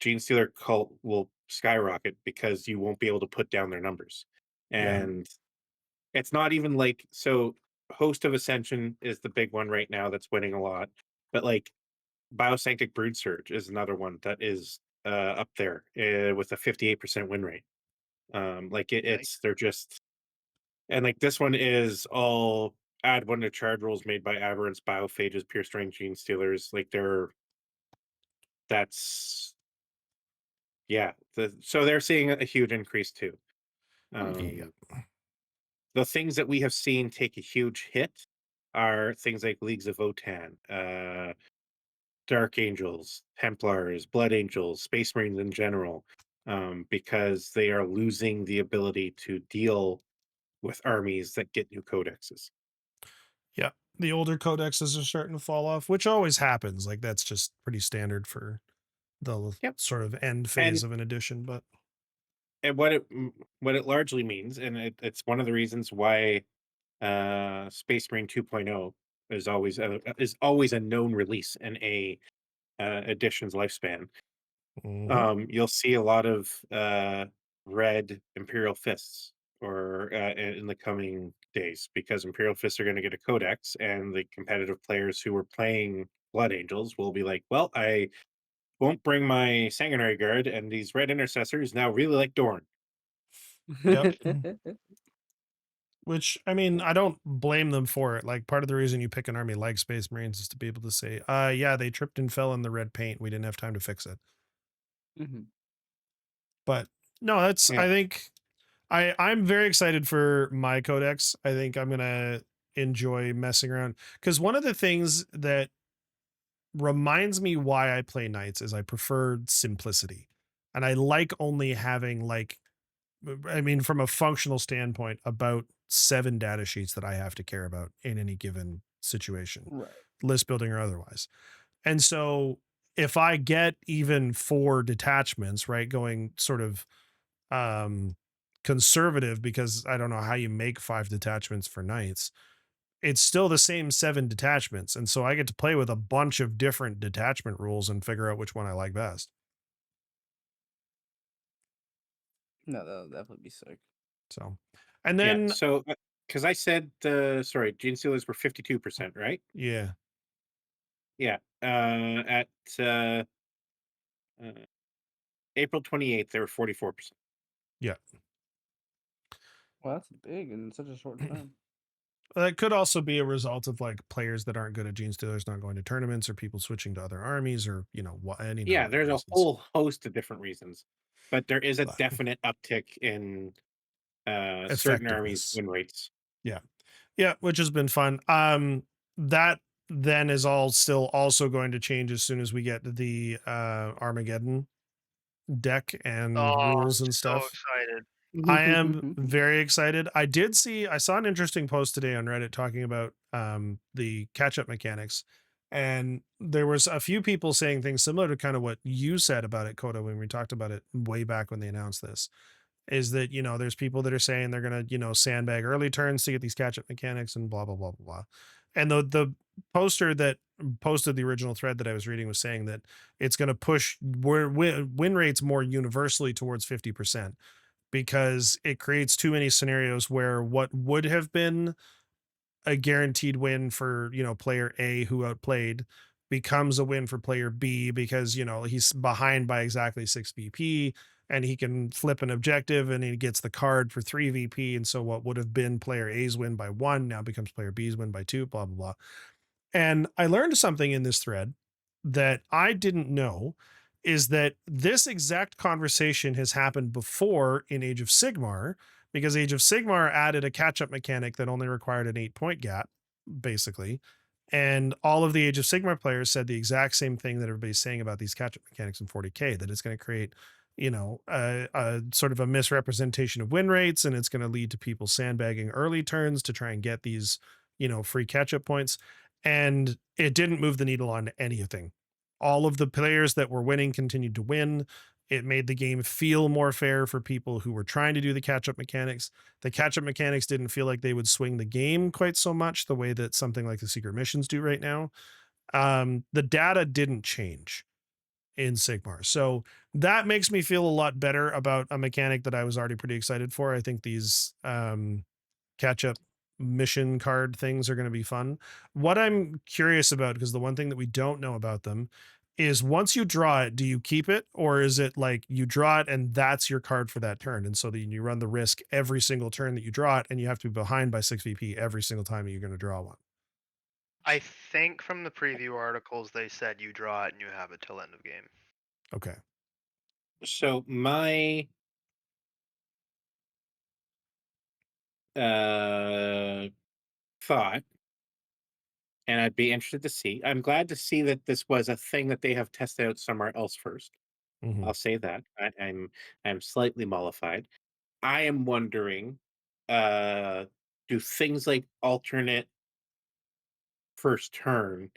Gene Stealer cult will skyrocket because you won't be able to put down their numbers. Yeah. And it's not even like so. Host of Ascension is the big one right now that's winning a lot, but like Biosanctic Brood Surge is another one that is up there with a 58% win rate. Like Yikes. they're just and like this one is all add one to charge rolls made by aberrants, biophages, pure strength gene stealers. Like that's yeah. So they're seeing a huge increase too. Yeah. Um, the things that we have seen take a huge hit are things like Leagues of Votan, Dark Angels, Templars, Blood Angels, Space Marines in general, because they are losing the ability to deal with armies that get new codexes. Yeah. The older codexes are starting to fall off, which always happens. Like that's just pretty standard for the Yep. sort of end And phase of an edition. But and what it largely means, and it's one of the reasons why Space Marine 2.0 is always a known release in a edition's lifespan. mhm. You'll see a lot of red Imperial Fists or in the coming days because Imperial Fists are going to get a codex, and the competitive players who were playing Blood Angels will be like, "Well, I won't bring my Sanguinary Guard, and these red intercessors now really like Dorn." Yep. Which I mean, I don't blame them for it. Like part of the reason you pick an army like Space Marines is to be able to say, yeah, they tripped and fell in the red paint. We didn't have time to fix it. Mhm. But no, that's Yeah, I think I'm very excited for my codex. I think I'm gonna enjoy messing around. Because one of the things that reminds me why I play knights is I prefer simplicity. And I like only having like, I mean, from a functional standpoint, about 7 data sheets that I have to care about in any given situation, Right. list building or otherwise. And so if I get even 4 detachments, right, going sort of um conservative, because I don't know how you make 5 detachments for knights, it's still the same 7 detachments. And so I get to play with a bunch of different detachment rules and figure out which one I like best. No, that'll definitely be sick. So, and Yeah. then, So, because I said, sorry, gene stealers were 52%, right? yeah, Yeah. At uh, April 28th, they were 44%. yeah. Well, that's big in such a short time. That could also be a result of like players that aren't good at Gene Stealers not going to tournaments, or people switching to other armies, or any Yeah, number of there's a reasons. whole host of different reasons, but there is a But definite uptick in certain armies' effectiveness, win rates. yeah, yeah, which has been fun. That then is all still also going to change as soon as we get the Armageddon deck and Oh, I'm rules and so stuff. excited. I am very excited. I saw an interesting post today on Reddit talking about the catch up mechanics. And there was a few people saying things similar to kind of what you said about it, Coda, when we talked about it way back when they announced this. Is that, there's people that are saying they're gonna, sandbag early turns to get these catch up mechanics and blah blah blah blah blah. And the poster that posted the original thread that I was reading was saying that it's going to push win rates more universally towards 50%, because it creates too many scenarios where what would have been a guaranteed win for, player A who outplayed becomes a win for player B, because, he's behind by exactly 6 VP and he can flip an objective and he gets the card for 3 VP. And so what would have been player A's win by 1 now becomes player B's win by 2, blah, blah, blah. And I learned something in this thread that I didn't know, is that this exact conversation has happened before in Age of Sigmar, because Age of Sigmar added a catch up mechanic that only required an 8-point gap, basically. And all of the Age of Sigmar players said the exact same thing that everybody's saying about these catch up mechanics in 40K, that it's going to create, a sort of a misrepresentation of win rates, and it's going to lead to people sandbagging early turns to try and get these, free catch up points. And it didn't move the needle on anything. All of the players that were winning continued to win. It made the game feel more fair for people who were trying to do the catch up mechanics. The catch up mechanics didn't feel like they would swing the game quite so much the way that something like the secret missions do right now. The data didn't change in Sigmar. So that makes me feel a lot better about a mechanic that I was already pretty excited for. I think these catch up mission card things are going to be fun. What I'm curious about, because the one thing that we don't know about them is, once you draw it, do you keep it, or is it like you draw it and that's your card for that turn? And so then you run the risk every single turn that you draw it, and you have to be behind by 6 VP every single time that you're going to draw one. I think from the preview articles they said you draw it and you have it till end of game. Okay. So my thought, and I'd be interested to see. I'm glad to see that this was a thing that they have tested out somewhere else first. Mhm. I'll say that. I'm slightly mollified. I am wondering, uh, do things like alternate first turn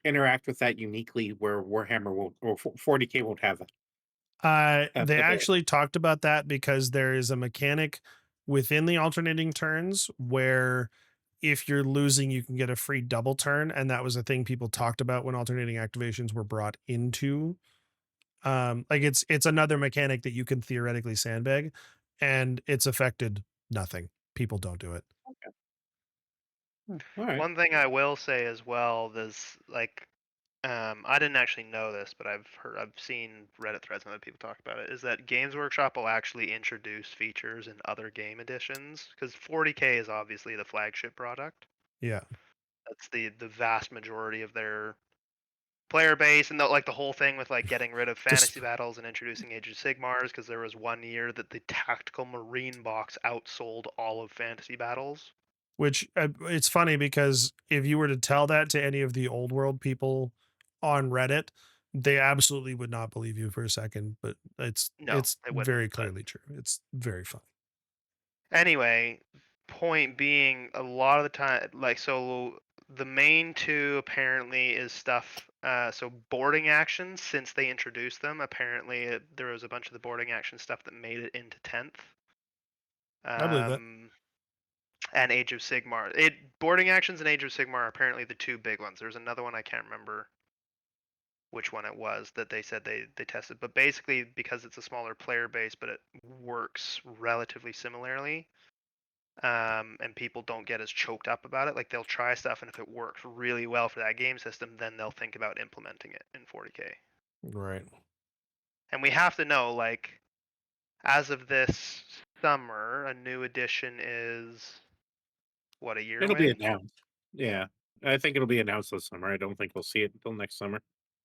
interact with that uniquely, where Warhammer won't, or 40K won't have that They ability? actually talked about that, because there is a mechanic within the alternating turns where if you're losing, you can get a free double turn. And that was a thing people talked about when alternating activations were brought into. Like it's another mechanic that you can theoretically sandbag, and it's affected nothing. People don't do it. All right. One thing I will say as well, there's like I didn't actually know this, but I've seen Reddit threads and other people talk about it, is that Games Workshop will actually introduce features in other game editions, because 40K is obviously the flagship product. Yeah. That's the vast majority of their player base, and like the whole thing with like getting rid of Just fantasy battles and introducing Age of Sigmars, because there was one year that the tactical marine box outsold all of fantasy battles. Which it's funny because if you were to tell that to any of the old world people on Reddit, they absolutely would not believe you for a second. But No, it's they wouldn't. very But clearly true. It's very funny. anyway, point being, a lot of the time, like, so the main two apparently is stuff. So boarding actions, since they introduced them, apparently there was a bunch of the boarding action stuff that made it into 10th. I believe that. And Age of Sigmar. It boarding actions and Age of Sigmar are apparently the two big ones. There's another one I can't remember which one it was that they said they tested. But basically, because it's a smaller player base, but it works relatively similarly, and people don't get as choked up about it. Like, they'll try stuff, and if it works really well for that game system, then they'll think about implementing it in 40k. Right. And we have to know, like, as of this summer, a new edition is what, a year It'll be away? announced. Yeah. I think it'll be announced this summer. I don't think we'll see it until next summer.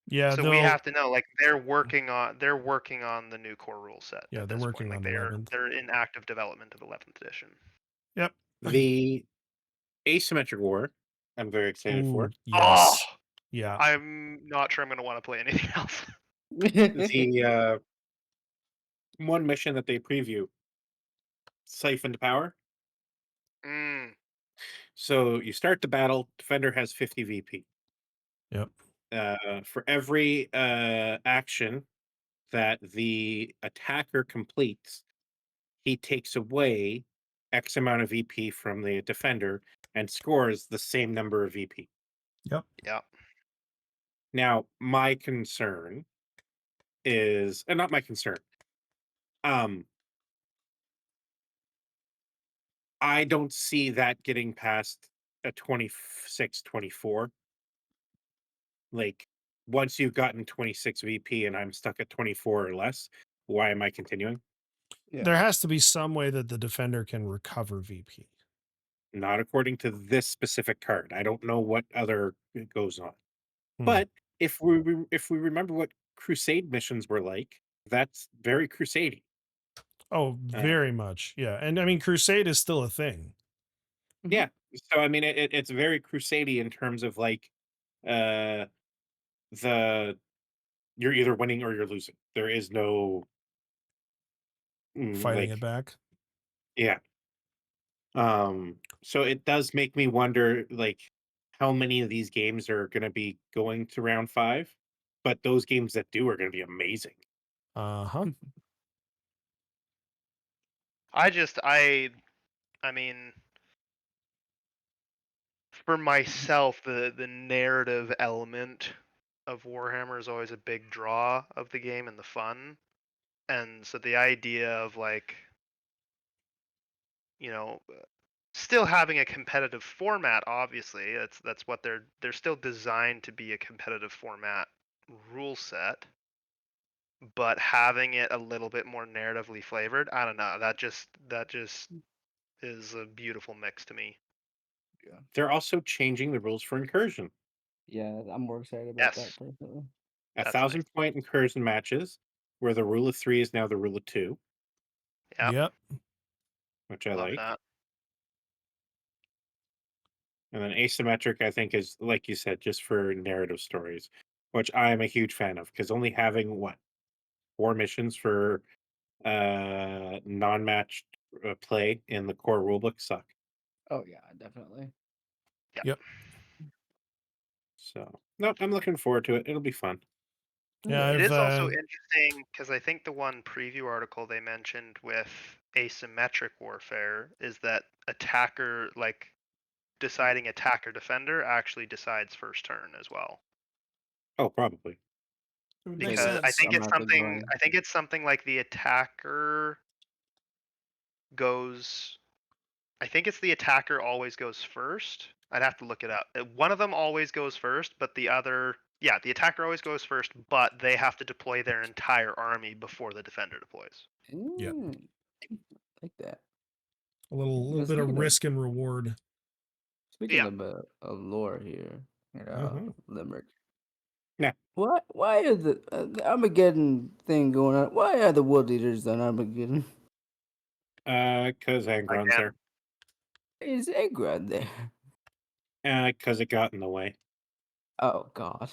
Yeah, So we they'll. have to know, like, they're working on the new core rule set Yeah, at they're this point. working Like, on 11th. they're in active development of 11th edition. Yep. The asymmetric war, I'm very excited Ooh, for. Oh, yes. Yeah. I'm not sure I'm gonna want to play anything else. The one mission that they preview, Siphoned Power. Mm, So you start the battle, defender has 50 VP. Yep. For every action that the attacker completes, he takes away X amount of VP from the defender and scores the same number of VP. Yep. yeah. Now, my concern is, and not my concern, um, I don't see that getting past a 26, 24. Like, once you've gotten 26 VP and I'm stuck at 24 or less, why am I continuing? There has to be some way that the defender can recover VP. Not according to this specific card. I don't know what other goes on. Hmm. But if we remember what crusade missions were like, that's very crusadey. Oh, Uh, very much. Yeah. And I mean, Crusade is still a thing. yeah. So I mean, it's very crusadey in terms of like uh the you're either winning or you're losing. There is no Fighting it like back. yeah. So it does make me wonder like how many of these games are going to be going to round 5, but those games that do are going to be amazing. Uh-huh. I mean, for myself, the narrative element of Warhammer is always a big draw of the game and the fun. And so the idea of, like, you know, still having a competitive format, obviously, that's what they're still designed to be, a competitive format rule set, but having it a little bit more narratively flavored, I don't know, that just is a beautiful mix to me. They're also changing the rules for incursion. Yeah, I'm more excited about that Yes, personally. A that's nice. 1,000-point incursion matches where the rule of 3 is now the rule of 2, Yep, Yep. which I love like. that. And then asymmetric, I think, is like you said, just for narrative stories, which I am a huge fan of because only having what 4 missions for non-matched play in the core rulebook suck. Oh yeah, definitely. Yep. So no, I'm looking forward to it. It'll be fun. Yeah, It I've is also interesting because I think the one preview article they mentioned with asymmetric warfare is that attacker, like, deciding attacker defender, actually decides first turn as well. Oh, probably. it would make Like, Because I sense. think I'm it's gonna have to something join. I think it's something like the attacker goes I think it's the attacker always goes first. I'd have to look it up. One of them always goes first, but the other, yeah, the attacker always goes first, but they have to deploy their entire army before the defender deploys. Yep. Like that. A little But bit of risk and reward. speaking Yeah. of lore here, Mhm. Limerick. Yeah. Why is the Armageddon thing going on? Why are the world leaders on Armageddon? Because Angron's Again. there. Is Agron there? Because it got in the way. Oh God.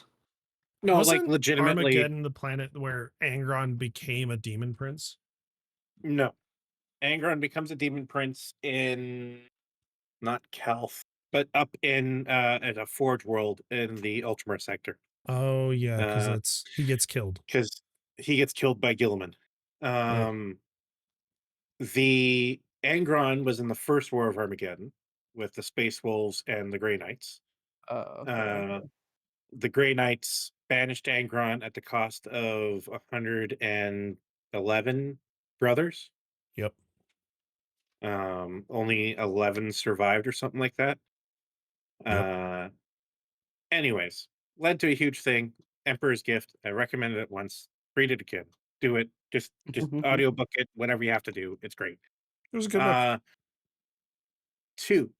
No, like Wasn't legitimately, Armageddon the planet where Angron became a demon prince? no. Angron becomes a demon prince in not Kelth, but up in at a Forge world in the Ultramar sector. Oh yeah, because Uh, that's he gets killed. because he gets killed by Gilliman. Right. The Angron was in the first War of Armageddon with the Space Wolves and the Grey Knights. Oh, okay. Uh, Okay. the Grey Knights banished Angron at the cost of 111 brothers. Yep. Only 11 survived or something like that. Yep. Uh, anyways, led to a huge thing. Emperor's Gift. I recommended it once. Read it again. Do it. Just audiobook it. Whatever you have to do. It's great. It was a good book. Uh, two.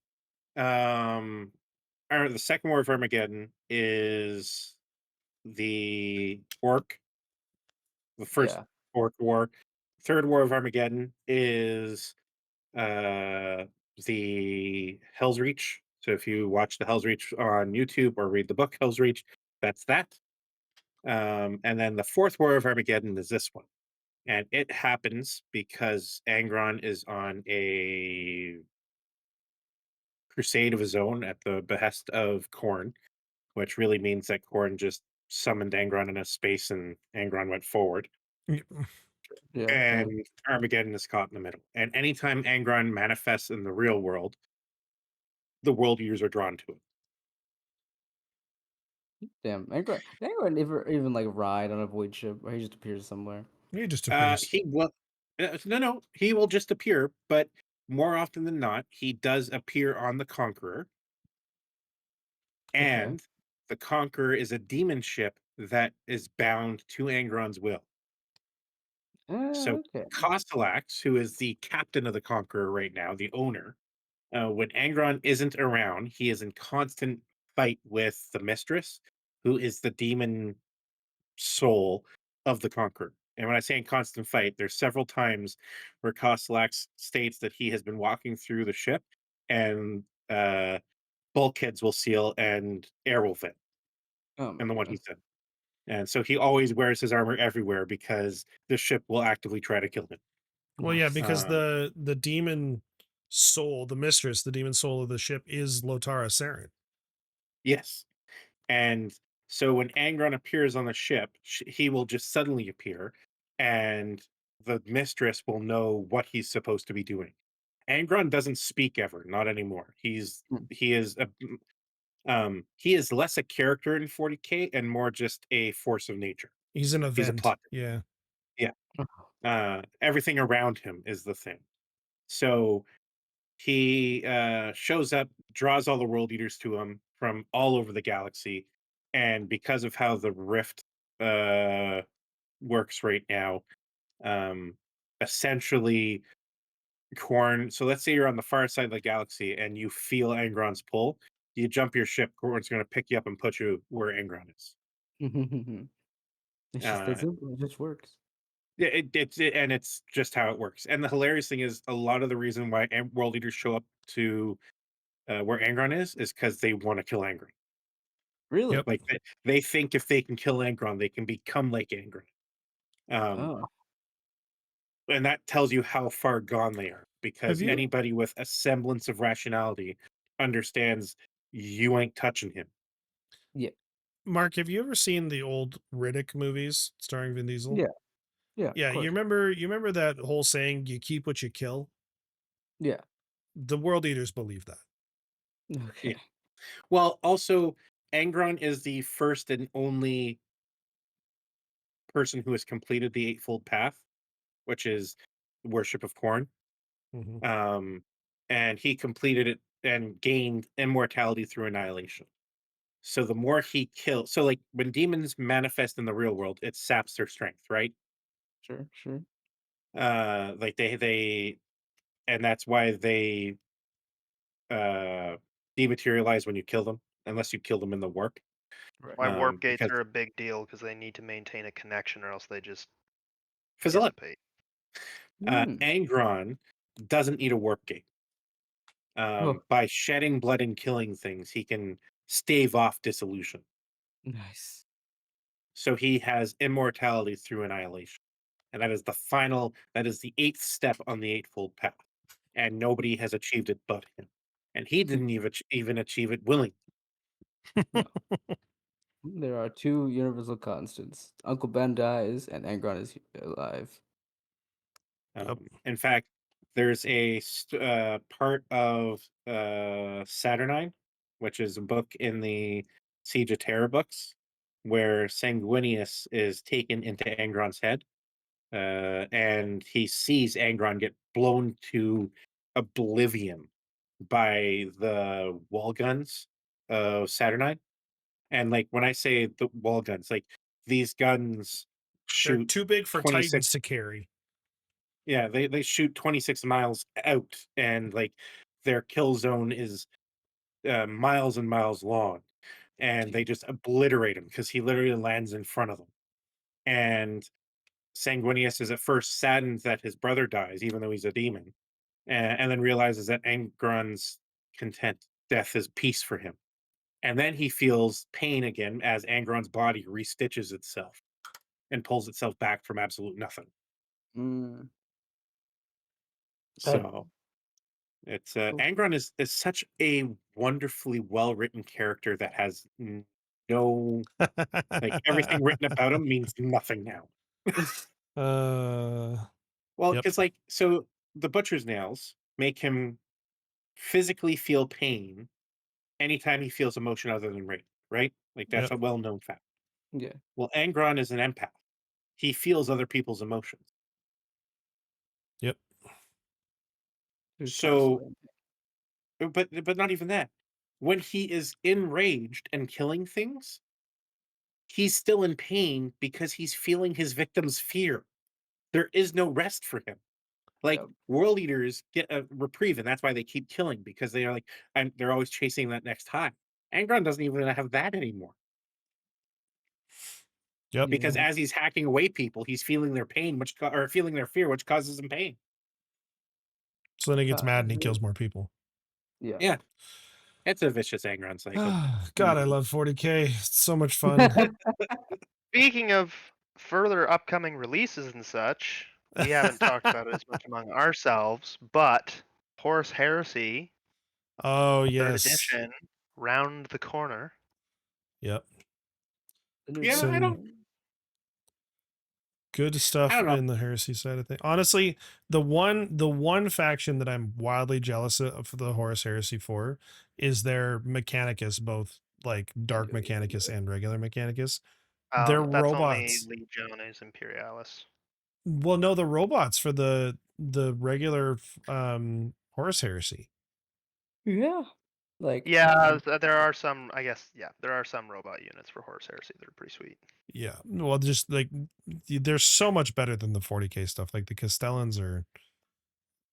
Um, the second War of Armageddon is the Orc. The first Yeah. Orc War. Third War of Armageddon is uh, the Hell's Reach. So if you watch the Hell's Reach on YouTube or read the book Hell's Reach, that's that. And then the fourth War of Armageddon is this one. And it happens because Angron is on a crusade of his own at the behest of Khorne, which really means that Khorne just summoned Angron in a space and Angron went forward. Yep. Yeah. Yeah. And Armageddon is caught in the middle. And anytime Angron manifests in the real world, the world eaters are drawn to it. Damn. Agron never even like ride on a void ship, or he just appears somewhere. He just appears. He will no, he will just appear, but more often than not, he does appear on the Conqueror, Okay. and the Conqueror is a demon ship that is bound to Angron's will. So Okay. Costalax, who is the captain of the Conqueror right now, the owner, when Angron isn't around, he is in constant fight with the Mistress, who is the demon soul of the Conqueror. And when I say in constant fight, there's several times where Costalax states that he has been walking through the ship and bulkheads will seal and air will fit Oh my in the one goodness. he's in. And so he always wears his armor everywhere because the ship will actively try to kill him. Well, yeah, Nice. because Uh, the demon soul, the mistress, the demon soul of the ship is Lotara Saren. yes. And so when Angron appears on the ship, he will just suddenly appear and the mistress will know what he's supposed to be doing. Angron doesn't speak ever, not anymore. Hmm. He is he is less a character in 40K and more just a force of nature. He's an He's a event. plot. Yeah. Yeah. Oh, Everything around him is the thing. So he shows up, draws all the world eaters to him from all over the galaxy, and because of how the rift uh, works right now, um, essentially Corn. So let's say you're on the far side of the galaxy and you feel Angron's pull. You jump your ship. Corn's going to pick you up and put you where Angron is. It's just that Uh, simple. It just works. yeah, and it's just how it works. And the hilarious thing is, a lot of the reason why world eaters show up to where Angron is because they want to kill Angron. Really? Yep. Like they think if they can kill Angron, they can become like Angron. Um, Oh. and that tells you how far gone they are. Have Because you, anybody with a semblance of rationality understands you ain't touching him. Yeah. Mark, have you ever seen the old Riddick movies starring Vin Diesel? Yeah. Yeah. Of Yeah, course. you remember that whole saying, you keep what you kill? Yeah. The world eaters believe that. Yeah. Okay. Well, also, Angron is the first and only person who has completed the Eightfold Path, which is worship of corn. Hmm. Um, and he completed it and gained immortality through annihilation. So the more he kills, so like when demons manifest in the real world, it saps their strength, right? Sure. Sure. Like and that's why they uh dematerialize when you kill them, unless you kill them in the warp. Right. Why warp gates Because are a big deal because they need to maintain a connection or else they just fizzle up. dissipate. Hmm. Angron doesn't need a warp gate. Oh, By shedding blood and killing things, he can stave off dissolution. nice. So he has immortality through annihilation. And that is that is the eighth step on the Eightfold Path. And nobody has achieved it but him. And he didn't even achieve it willingly. No. There are two universal constants. Uncle Ben dies, and Angron is alive. Yep. In fact, there's a part of Saturnine, which is a book in the Siege of Terror books, where Sanguinius is taken into Angron's head, and he sees Angron get blown to oblivion by the wall guns of Saturnine. And like when I say the wall guns, like these guns They're shoot too big for 26. Titans to carry. Yeah, they shoot 26 miles out, and like their kill zone is miles and miles long, and they just obliterate him because he literally lands in front of them. And Sanguinius is at first saddened that his brother dies, even though he's a demon, and then realizes that Angron's content, death is peace for him. And then he feels pain again as Angron's body restitches itself and pulls itself back from absolute nothing. Mm, that So it's oh, Angron is such a wonderfully well written character that has no, like, everything written about him means nothing now. uh, Well, yep, because like so the butcher's nails make him physically feel pain anytime he feels emotion other than rage, right? Like that's yep, a well known fact. yeah, Well, Angron is an empath. He feels other people's emotions. yep, he's So, constantly. but not even that. When he is enraged and killing things, he's still in pain because he's feeling his victim's fear. There is no rest for him. Like Yep. world eaters get a reprieve, and that's why they keep killing because they are like, and they're always chasing that next high. Angron doesn't even have that anymore yep. because Yeah. as he's hacking away people, he's feeling their pain, or feeling their fear, which causes him pain. So then he gets mad and he Really- kills more people. Yeah. Yeah, it's a vicious Angron cycle. God, I love 40K. It's so much fun. Speaking of further upcoming releases and such, we haven't talked about it as much among ourselves, but Horus Heresy, Oh, third yes. edition, round the corner. Yep. The new Yeah, I don't, Some good stuff know. in the heresy side of things. Honestly, the one faction that I'm wildly jealous of for the Horus Heresy for is their Mechanicus, both like Dark Mechanicus and regular Mechanicus. Their That's only robots. Legiones Imperialis. Well, no, the robots for the regular Horus Heresy. Yeah. Like Yeah, there are some. I guess there are some robot units for Horus Heresy that are pretty sweet. Yeah. Well, just like they're so much better than the 40K stuff. Like the Castellans are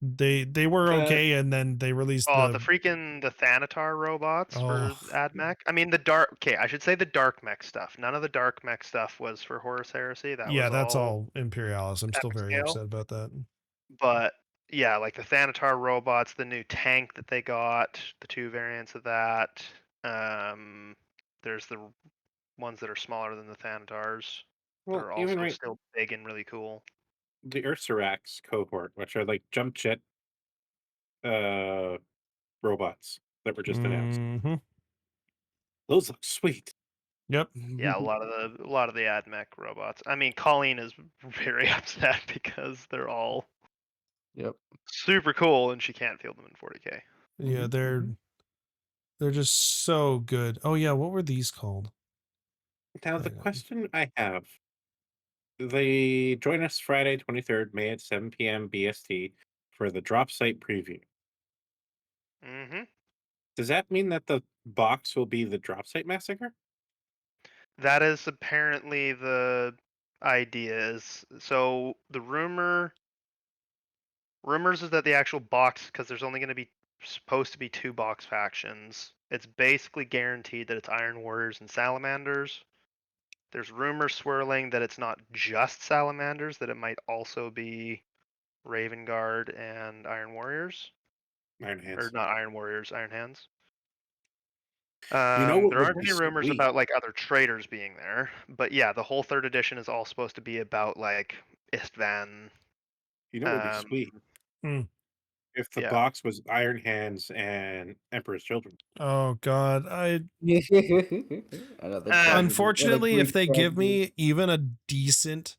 they were Uh, okay, and then they released Oh, the the freaking the Thanatar robots for oh AdMech. I mean the dark. Okay, I should say the dark mech stuff. None of the dark mech stuff was for Horus Heresy. That yeah, was that's all all Imperialis. I'm still epic very scale. upset about that. But yeah, like the Thanatar robots, the new tank that they got, the two variants of that. Um, there's the ones that are smaller than the Thanatars that well, are even also right, still big and really cool. the Ursarax cohort, which are like jump jet uh robots that were just announced. Hmm. Those look sweet. Yep. Yeah, a lot of the AdMech robots. I mean, Colleen is very upset because they're all Yep. super cool and she can't field them in 40k. Yeah, they're just so good. Oh yeah, what were these called? Now the Hang on. question I have, they join us Friday 23rd May at 7 p.m. BST for the drop site preview. Hmm. Does that mean that the box will be the drop site massacre? That is apparently the idea. Is so the rumors is that the actual box, because there's only going to be supposed to be two box factions. It's basically guaranteed that it's Iron Warriors and Salamanders. There's rumors swirling that it's not just Salamanders, that it might also be Raven Guard and Iron Warriors. Iron or Hands. not Iron Warriors, Iron Hands. You know what There would aren't be any rumors sweet? about like other traders being there, but yeah, the whole third edition is all supposed to be about like Istvan. You know what would be Um, sweet? Hmm. If the yeah, box was Iron Hands and Emperor's Children. Oh God, Another Uh, tragedy. Another unfortunately, if Greek they give tragedy. me even a decent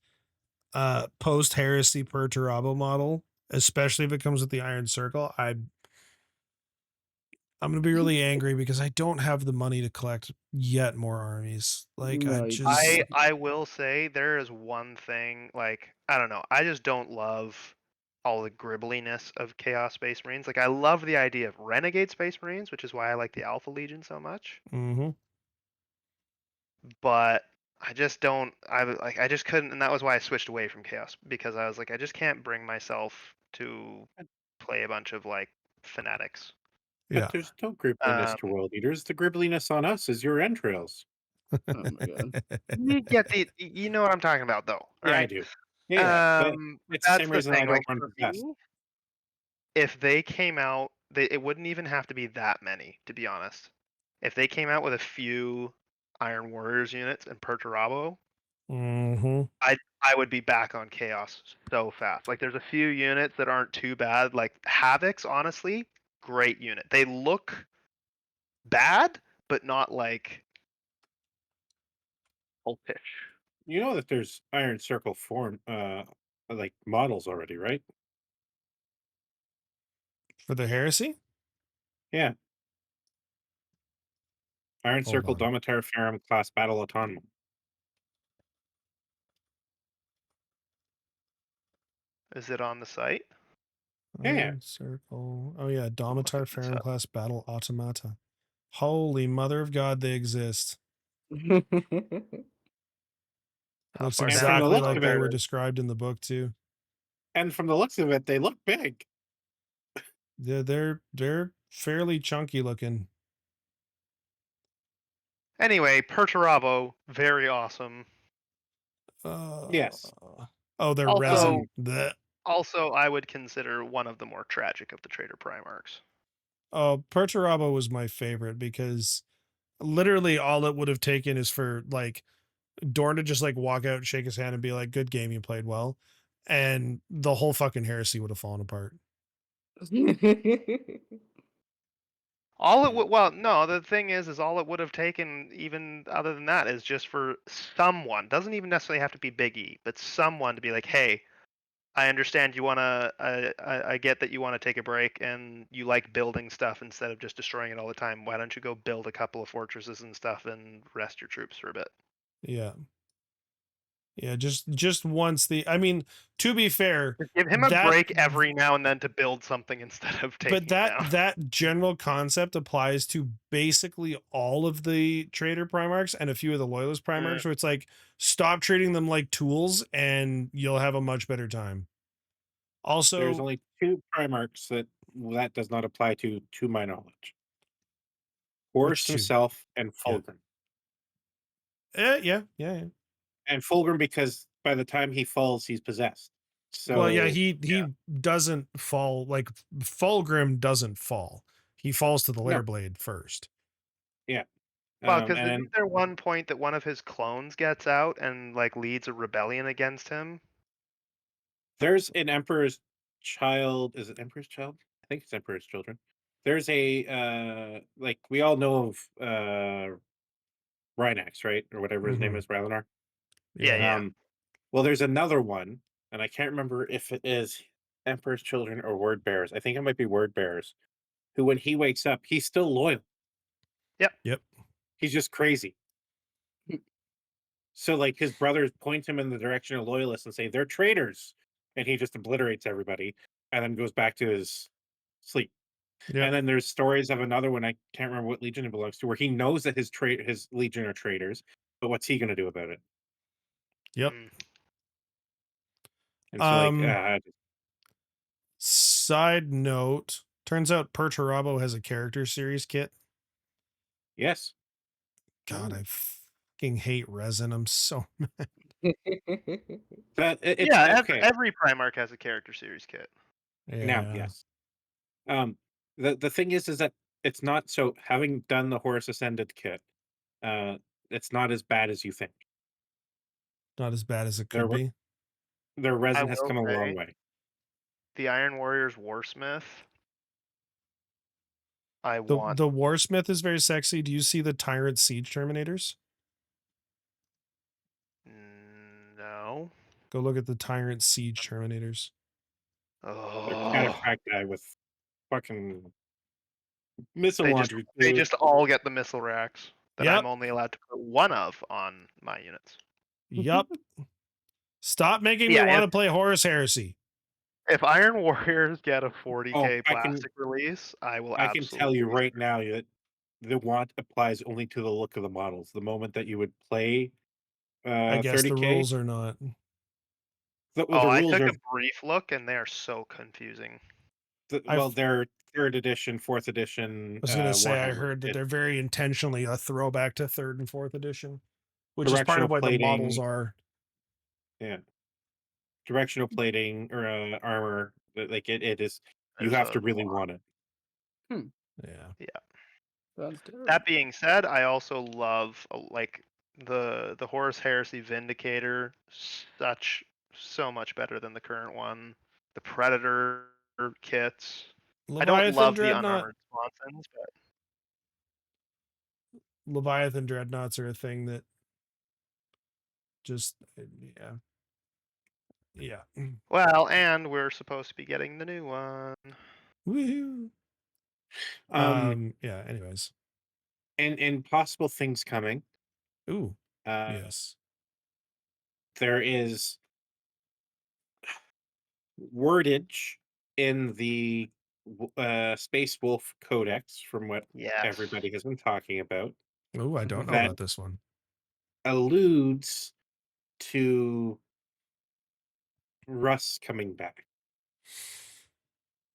post heresy Perturabo model, especially if it comes with the Iron Circle, I'm gonna be really angry because I don't have the money to collect yet more armies. Like I No, you just do. I will say there is one thing, like I don't know, I just don't love all the gribbliness of Chaos Space Marines. Like I love the idea of Renegade Space Marines, which is why I like the Alpha Legion so much. Mhm. But I just don't. I just couldn't, and that was why I switched away from Chaos because I was like, I just can't bring myself to play a bunch of like fanatics. But Yeah. there's no gribbliness to Um, World Eaters. The gribbliness on us is your entrails. Oh my god. you get you know what I'm talking about, though. All Yeah, I right. do. Yeah, but But it's the that's same the reason I thing. don't Like run for Possessed. me, if they came out, it wouldn't even have to be that many, to be honest. If they came out with a few Iron Warriors units and Perturabo, Mhm. I would be back on Chaos so fast. Like there's a few units that aren't too bad. Like Havocs, honestly, great unit. They look bad, but not like ultish. You know that there's Iron Circle form, like models already, right? For the heresy? Yeah, Iron Hold Circle on. Domitar Ferrum class battle autonomy. Is it on the site? Yeah, Iron Circle. Oh yeah, I'm Domitar looking this Ferrum up. class battle automata. Holy mother of God, they exist. It How looks far and down from the is exactly looks like of they it, were Domitar? described in the book too. they look big. They're fairly chunky looking. Anyway, Perturabo, very awesome. Uh, Yes. oh, they're Also, resin. Blech. I would consider one of the more tragic of the Trader Primarchs. Oh, Perturabo was my favorite because literally all it would have taken is for like Dorn to just like walk out, shake his hand, and be like, "Good game, you played well," and the whole fucking heresy would have fallen apart. All it would, well, no, the thing is all it would have taken, even other than that, is just for someone, doesn't even necessarily have to be Big E, but someone to be like, hey, I understand you want to, I get that you want to take a break and you like building stuff instead of just destroying it all the time. Why don't you go build a couple of fortresses and stuff and rest your troops for a bit? Yeah. Yeah, just once I mean, to be fair, Just give him a that break every now and then to build something instead of but taking it down. that general concept applies to basically all of the trader primarchs and a few of the loyalist Mm, primarchs where it's like stop treating them like tools and you'll have a much better time. There's Also, only two Primarchs that does not apply to my knowledge. which Horus two? himself and Yeah. Fulgrim. Yeah. And Fulgrim because by the time he falls, he's possessed. Well, yeah, So he doesn't fall like Fulgrim doesn't fall. He falls to the no, lair blade first. yeah. well, because And isn't then there one point that one of his clones gets out and like leads a rebellion against him? there's an Emperor's Child. Is it Emperor's Child? I think it's Emperor's Children. There's a like we all know of Rhinax, right? Or whatever his name Mhm. is, Ralinar. Yeah, Yeah. yeah. Well, there's another one, and I can't remember if it is Emperor's Children or Word Bearers. I think it might be Word Bearers, who when he wakes up, he's still loyal. Yep. Yep. He's just crazy. So like his brothers point him in the direction of loyalists and say they're traitors, and he just obliterates everybody and then goes back to his sleep. And Yep. then there's stories of another one I can't remember what legion it belongs to, where he knows that his legion are traitors, but what's he going to do about it? Yep. Mm. And so like Um Side note, turns out Perturabo has a character series kit. yes, God, Oh. I fucking hate resin. I'm so that it's Yeah, okay every Primarch has a character series kit. now. yeah. Yes, um, The thing is that it's not so having done the Horus Ascended kit, uh, it's not as bad as you think. Not as bad as it Their could be. their I resin has will come a long say way. the Iron Warriors Warsmith. I The want. the Warsmith is very sexy. Do you see the Tyrant Siege Terminators? No. Go look at the Tyrant Siege Terminators. The Oh, cataphract guy with fucking missile they just launchers, they dude. just all get the missile racks that I'm Yep. only allowed to put one of on my units. Yup. Stop making me Yeah, want to play Horus Heresy. if Iron Warriors get a Oh, 40k plastic release, I will I can tell you absolutely. right now that the want applies only to the look of the models. The moment that you would play I guess the 30K, rules are not. well, Oh, the I rules took are a brief look and they're so confusing. well, I've they're third edition, fourth edition, I was gonna say I Warhammer. heard that It, they're very intentionally a throwback to third and fourth edition, which is part directional of why the models plating, are. yeah, directional plating or armor. Like it is. You There's have a to really want it. Hmm. Yeah. Yeah. Sounds terrible. That being said, I also love like the Horus Heresy Vindicator so much better than the current one. The Predator kits. I don't Leviathan love the Dreadnought. unarmored Sponsons, but Leviathan Dreadnoughts are a thing that just yeah. Yeah. well, and we're supposed to be getting the new one. Woohoo. Um, Yeah, anyways. and possible things coming. Ooh, Uh, yes. there is wordage in the Space Wolf Codex from what Yes. everybody has been talking about Oh, I don't know that about this one. alludes to Russ coming back.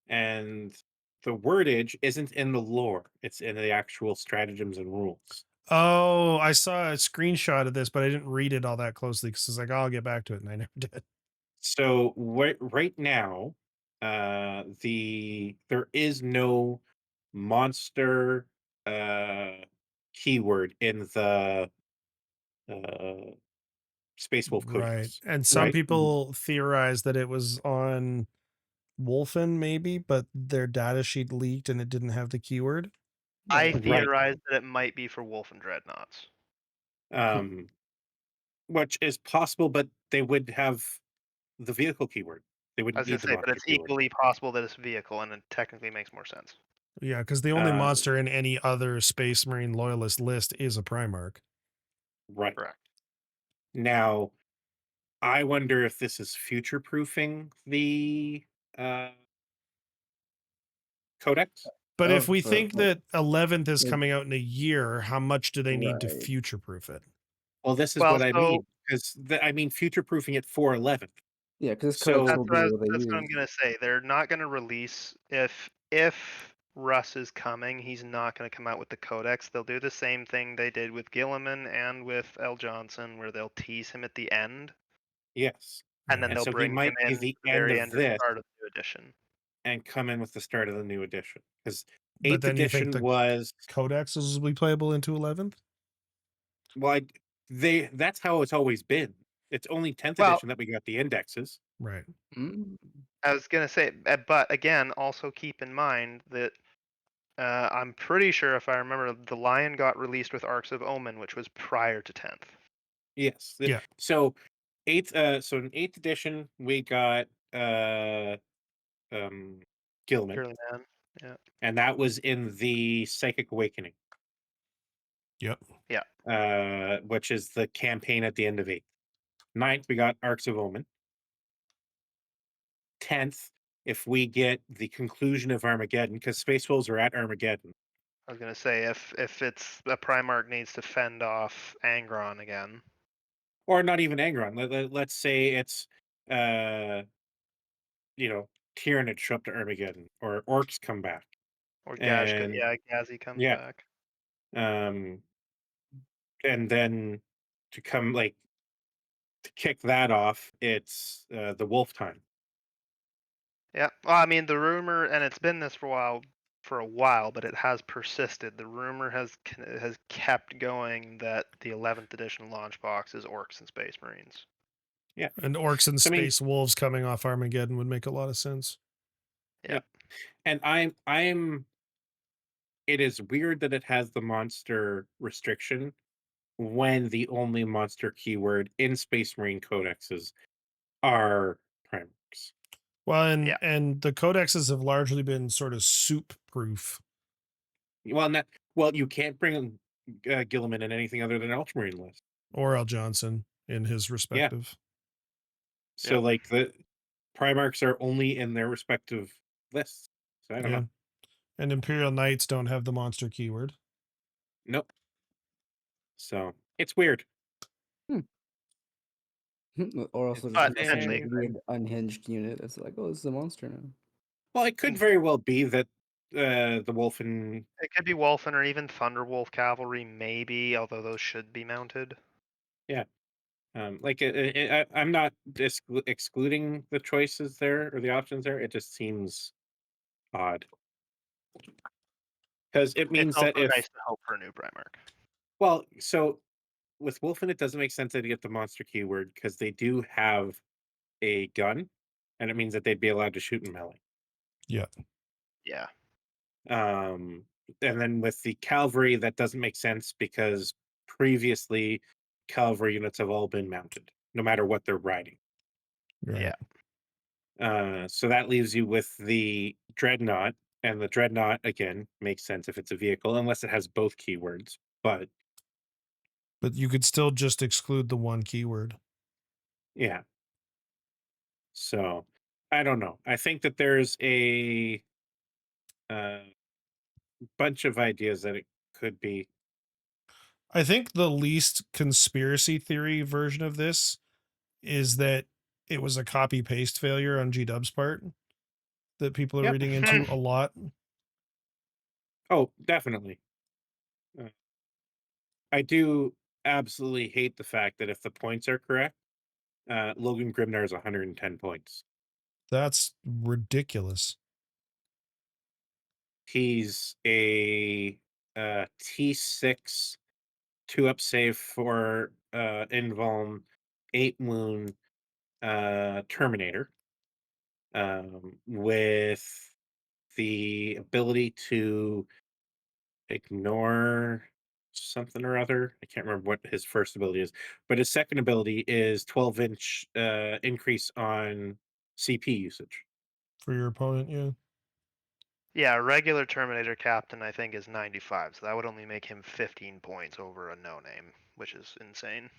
And the wordage isn't in the lore, it's in the actual stratagems and rules. Oh, I saw a screenshot of this, but I didn't read it all that closely because I was like, I'll get back to it, and I never did. So right now, there is no monster uh keyword in the uh Space Wolf Right. Codex, And some right? people theorize that it was on Wolfen, maybe, but their data sheet leaked and it didn't have the keyword. I Right. theorized that it might be for Wolf and Dreadnoughts. Um, which is possible, but they would have the vehicle keyword. They I wouldn't was gonna need the say, but monster it's keyword. equally possible that it's vehicle, and it technically makes more sense. Yeah, because the only Uh, monster in any other Space Marine Loyalist list is a Primarch. right. Correct. Now, I wonder if this is future proofing the uh codex. But if Oh, we so think that 11th is like, coming out in a year, how much do they need to right. future proof it? Well, this is Well, what I so mean, because I mean future proofing it for 11th. Yeah, because this codex So will be what they that's what I'm use. gonna say. They're not gonna release if Russ is coming, he's not gonna come out with the codex. They'll do the same thing they did with Gilliman and with L. Johnson, where they'll tease him at the end, yes, and then Yeah. and they'll so he bring him might be in the at the end very of end or this start of the new edition. and come in with the start of the new edition. Because But 8th then you think edition the was Codex will be playable into 11th? well, that's how it's always been. It's only 10th Well, edition that we got the indexes. Right. Mm. I was gonna say, but again, also keep in mind that I'm pretty sure, if I remember, the Lion got released with Arcs of Omen, which was prior to 10th. Yes. Yeah. So in 8th edition we got um Gilman, Purely Man. Yeah. and that was in the Psychic Awakening, Yep. Yeah. which is the campaign at the end of 8th. 9th we got Arcs of Omen. 10th, if we get the conclusion of Armageddon, because Space Wolves are at Armageddon. I was gonna say, if it's a Primarch needs to fend off Angron again, Or not even Angron. Let's say it's uh you know, Tyranids show up to Armageddon, or orcs come back. or And Gazi comes yeah, back. um and then to come like to kick that off, it's the wolf time. Yeah. Well, I mean, the rumor, and it's been this for a while, for a while, but it has persisted. The rumor has kept going that the 11th edition launch box is Orcs and Space Marines. Yeah. And Orcs and So, I mean, Space Wolves coming off Armageddon would make a lot of sense. Yeah. and I'm it is weird that it has the monster restriction when the only monster keyword in Space Marine codexes are primarchs. Well, Yeah. and the codexes have largely been sort of soup proof. Well, you can't bring Gilliman in anything other than Ultramarine list. Or L. Johnson in his Yeah. respective. So, Yep. like, the Primarchs are only in their respective lists. So I don't Yeah. know. And Imperial Knights don't have the monster keyword. Nope. So it's weird. Or also It's just But have some potentially, very- weird unhinged unit. It's like, oh, this is a monster now. Well, it could very well be that the Wolf and it could be Wolfen or even Thunderwolf cavalry, maybe, although those should be mounted. like I'm not excluding the choices there or the options there. It just seems odd because it It's means also that if nice to hope for a new Primarch. well, so with Wolfen, it doesn't make sense that you get the monster keyword because they do have a gun, and it means that they'd be allowed to shoot in melee. Yeah. Yeah. Um, and then with the cavalry, that doesn't make sense because previously cavalry units have all been mounted, no matter what they're riding. Right. Yeah. So that leaves you with the dreadnought, and the dreadnought again makes sense if it's a vehicle, unless it has both keywords. But But you could still just exclude the one keyword. yeah, so I don't know. I think that there's a uh, bunch of ideas that it could be. I think the least conspiracy theory version of this is that it was a copy paste failure on GDub's part that people are Yep. reading into a lot. Oh, definitely. Uh, I do absolutely hate the fact that if the points are correct, Logan Grimnar is 110 points. That's ridiculous. He's a T6 2-up save for invuln 8 wound Terminator with the ability to ignore something or other. I can't remember what his first ability is, but his second ability is 12-inch increase on CP usage. For your opponent, yeah. Yeah, a regular Terminator captain, I think, is 95, so that would only make him 15 points over a no-name, which is insane.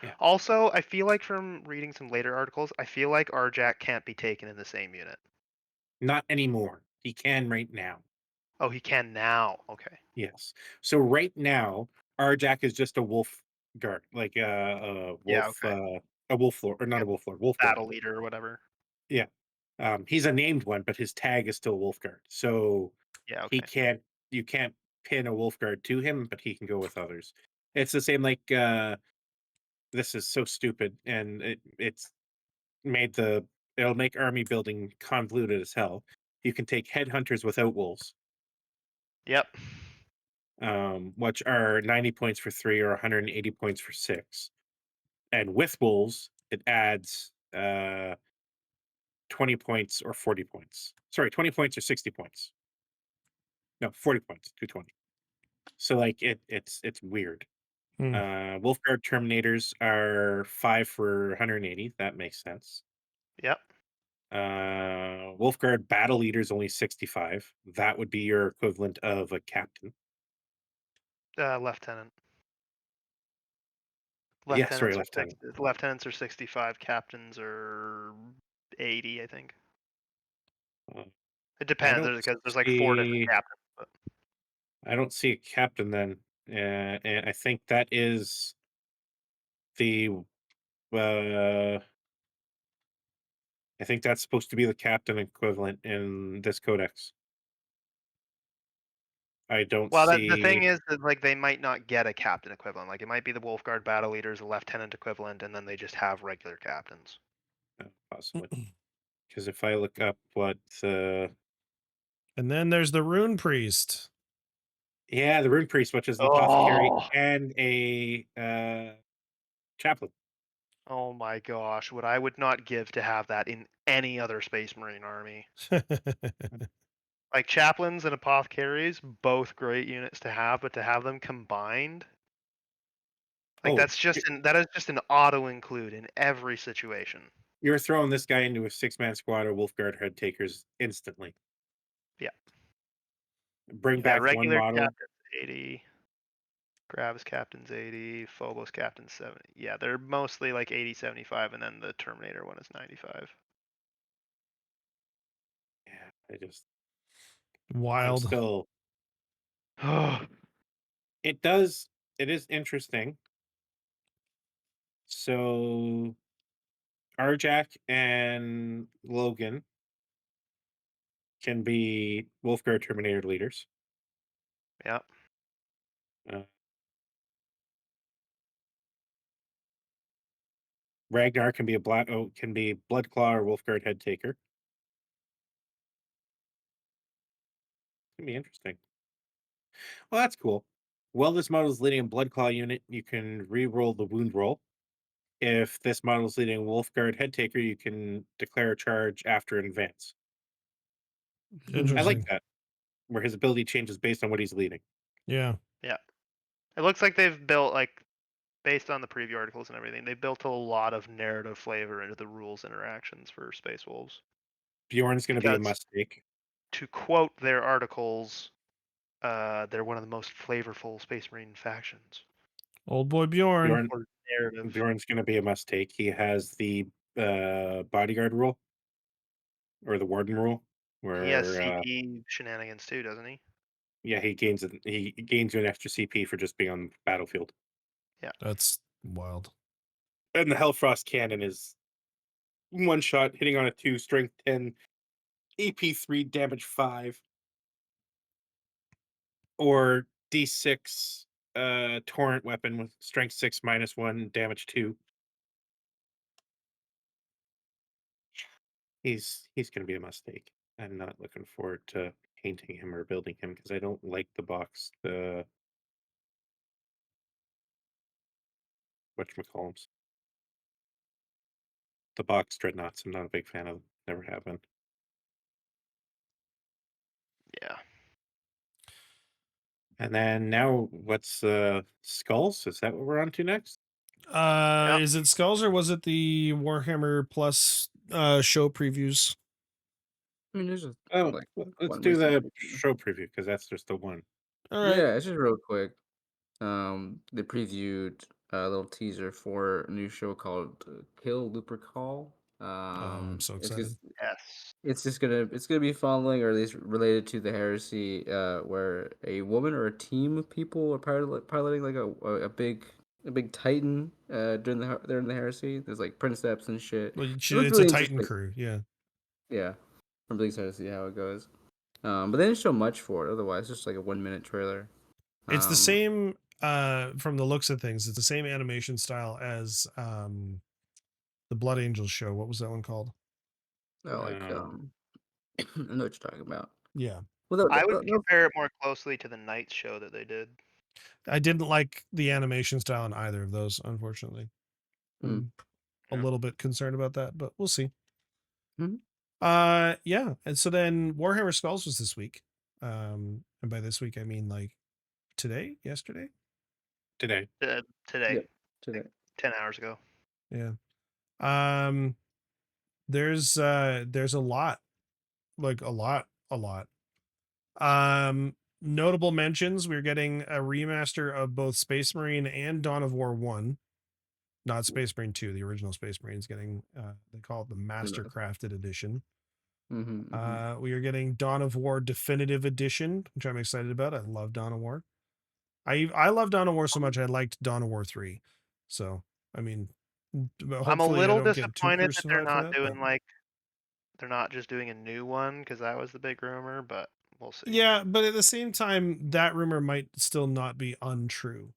Yeah. Also, I feel like from reading some later articles, I feel like Arjack can't be taken in the same unit. Not anymore. He can right now. Oh, he can now. Okay. Yes. So right now, Arjack is just a wolf guard, like a Yeah, wolf, okay. a wolf lord, or not Yeah, a wolf lord, wolf guard. Battle leader or whatever. Yeah. He's a named one, but his tag is still wolf guard. So Yeah, he okay. can't, you can't pin a wolf guard to him, but he can go with others. It's the same like this is so stupid, and it's made it'll make army building convoluted as hell. You can take headhunters without wolves, Yep. which are 90 points for 3 or 180 points for 6. And with wolves, it adds 20 points or 40 points. Sorry, 20 points or 60 points. No, 40 points, 220. So like it's weird. Hmm. Wolfguard Terminators are 5 for 180. That makes sense. Yep. Wolfguard Battle Leaders only 65. That would be your equivalent of a captain. Lieutenant. Yeah, sorry, Lieutenants are lieutenant. lieutenants are 65. Captains are 80, I think. Uh, It I depends don't because there's like 4 different see. captains. But I don't see a captain then. And I think that is the. Uh, I think that's supposed to be the captain equivalent in this codex. I don't well, the thing see. is that like they might not get a captain equivalent. Like it might be the Wolfguard battle leaders, a lieutenant equivalent, and then they just have regular captains. Possibly. Because if I look up what And then there's the Rune Priest. Yeah, the Rune Priest, which is an apothecary Oh, and a chaplain. oh my gosh! What I would not give to have that in any other Space Marine army. Like chaplains and apothecaries, both great units to have, but to have them combined, like Oh, that is just an auto include in every situation. you're throwing this guy into a 6-man squad of Wolfguard head takers instantly. Yeah. Bring Yeah, back one regular model. captain's 80, Gravis captain's 80, Phobos captain's 70. Yeah, they're mostly like 80, 75, and then the Terminator one is 95. Yeah, I'm Wild. still. Oh, It is interesting. So Arjack and Logan can be Wolfguard Terminator leaders. yeah. Uh, Ragnar can be can be Bloodclaw or Wolfguard head taker. Can be interesting. Well, that's cool. While this model is leading a Bloodclaw unit, you can re-roll the wound roll. If this model is leading a Wolfguard head taker, you can declare a charge after an advance. I like Interesting. that, where his ability changes based on what he's leading. Yeah. Yeah. It looks like they've built, like, based on the preview articles and everything, they built a lot of narrative flavor into the rules interactions for Space Wolves. Bjorn's going to be a Because mistake. to quote their articles, they're one of the most flavorful Space Marine factions. Old boy Bjorn. Bjorn Or narrative. Bjorn's going to be a mistake. He has the bodyguard rule or the warden rule, He has where CP shenanigans too, doesn't he? yeah, he gains you an extra CP for just being on the battlefield. Yeah. That's wild. And the Hellfrost cannon is one shot, hitting on a 2, strength 10, AP 3, damage 5, or D6 torrent weapon with strength 6 -1, damage 2. He's going to be a mistake. I'm not looking forward to painting him or building him because I don't like the box. The whatchamacallums. The box dreadnoughts. I'm not a big fan of them. Never have been. Yeah. And then now, what's skulls? Is that what we're on to next? Yeah. Is it Skulls or was it the Warhammer Plus show previews? I mean, there's just Oh, like let's one do recent the preview. show preview because that's just the one. All right. Yeah, it's just real quick. They previewed a little teaser for a new show called Kill Looper Call. Oh, I'm so It's excited. just Yes. it's gonna be following or at least related to the heresy, where a woman or a team of people are piloting like a big Titan during the heresy. There's like princeps and shit. Well, It looked it's a really Titan interesting. crew. Yeah. Yeah, I'm really excited to see how it goes. But they didn't show much for it. Otherwise, just like a 1 minute trailer. It's the Um, same from the looks of things. It's the same animation style as the Blood Angels show. What was that one called? like Um, I know what you're talking about. Yeah. Well, I would compare it more closely to the Knights show that they did. I didn't like the animation style in either of those, unfortunately. I'm a Yeah. little bit concerned about that, but we'll see. Mhm. Yeah. And so then Warhammer Skulls was this week. And by this week I mean like today, yesterday. today. Today, Yep, today. 10 hours ago. Yeah. Um, there's a lot, like a lot. Notable mentions. We're getting a remaster of both Space Marine and Dawn of War 1. Not Space Marine 2, the original Space Marine's getting they call it the Master Crafted Edition. We are getting Dawn of War Definitive Edition, which I'm excited about. I love Dawn of War. I love Dawn of War so much I liked Dawn of War 3. So, I mean, I'm a hopefully I little don't get too disappointed that they're crucified for not that, but doing like they're not just doing a new one because that was the big rumor, but we'll see. yeah, but at the same time, that rumor might still not be untrue.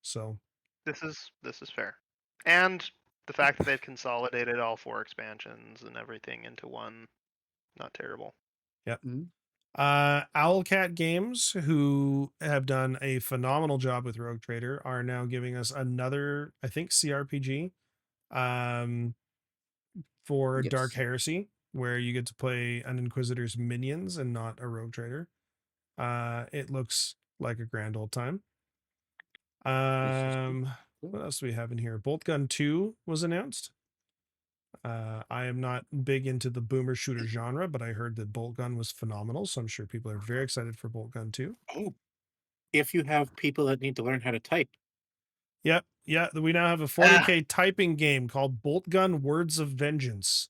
So, This is fair. And the fact that they've consolidated all 4 expansions and everything into one, not terrible. yeah. Owlcat Games, who have done a phenomenal job with Rogue Trader, are now giving us another, I think, CRPG um, for Dark Yes. Heresy, where you get to play an Inquisitor's minions and not a Rogue Trader. It looks like a grand old time. What else do we have in here? Bolt Gun 2 was announced. I am not big into the boomer shooter genre, but I heard that Bolt Gun was phenomenal, so I'm sure people are very excited for Bolt Gun 2. Oh, if you have people that need to learn how to type, Yep, yeah, we now have a 40k typing game called Bolt Gun Words of Vengeance.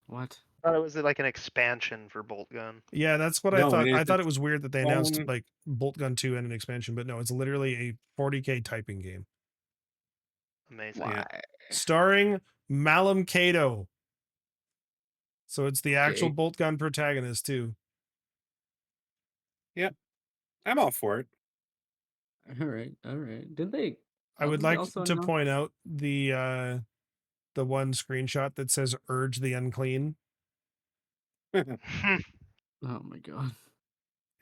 What? I thought it was like an expansion for Bolt Gun. Yeah, that's what I No, thought. it is I thought it its was weird that they announced own. like Bolt Gun 2 and an expansion, but no, it's literally a 40k typing game Amazing. Why? starring Malum Cato. So it's the actual Okay. Bolt Gun protagonist too. Yep, I'm all for it. All right. All right. Did they? I would Did they like also to announce? point out the one screenshot that says "Urge the Unclean" Oh my god.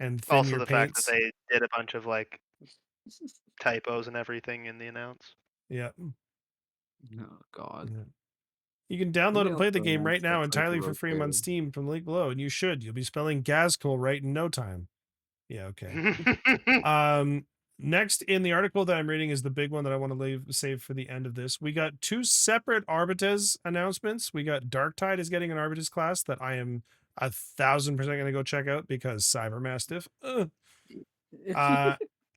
and thin Also, your the fact that paints. they did a bunch of like typos and everything in the announce. Yeah. Oh god. Yeah. You can Did download they and play the also game right announce now that entirely Draco for Rogue free on Trader? Steam from the link below, and you should. You'll be spelling Gazcool right in no time. Yeah, okay. Next in the article that I'm reading is the big one that I want to save for the end of this. We got two separate Arbites announcements. We got Darktide is getting an Arbites class that I am 1,000% going to go check out because Cybermastiff.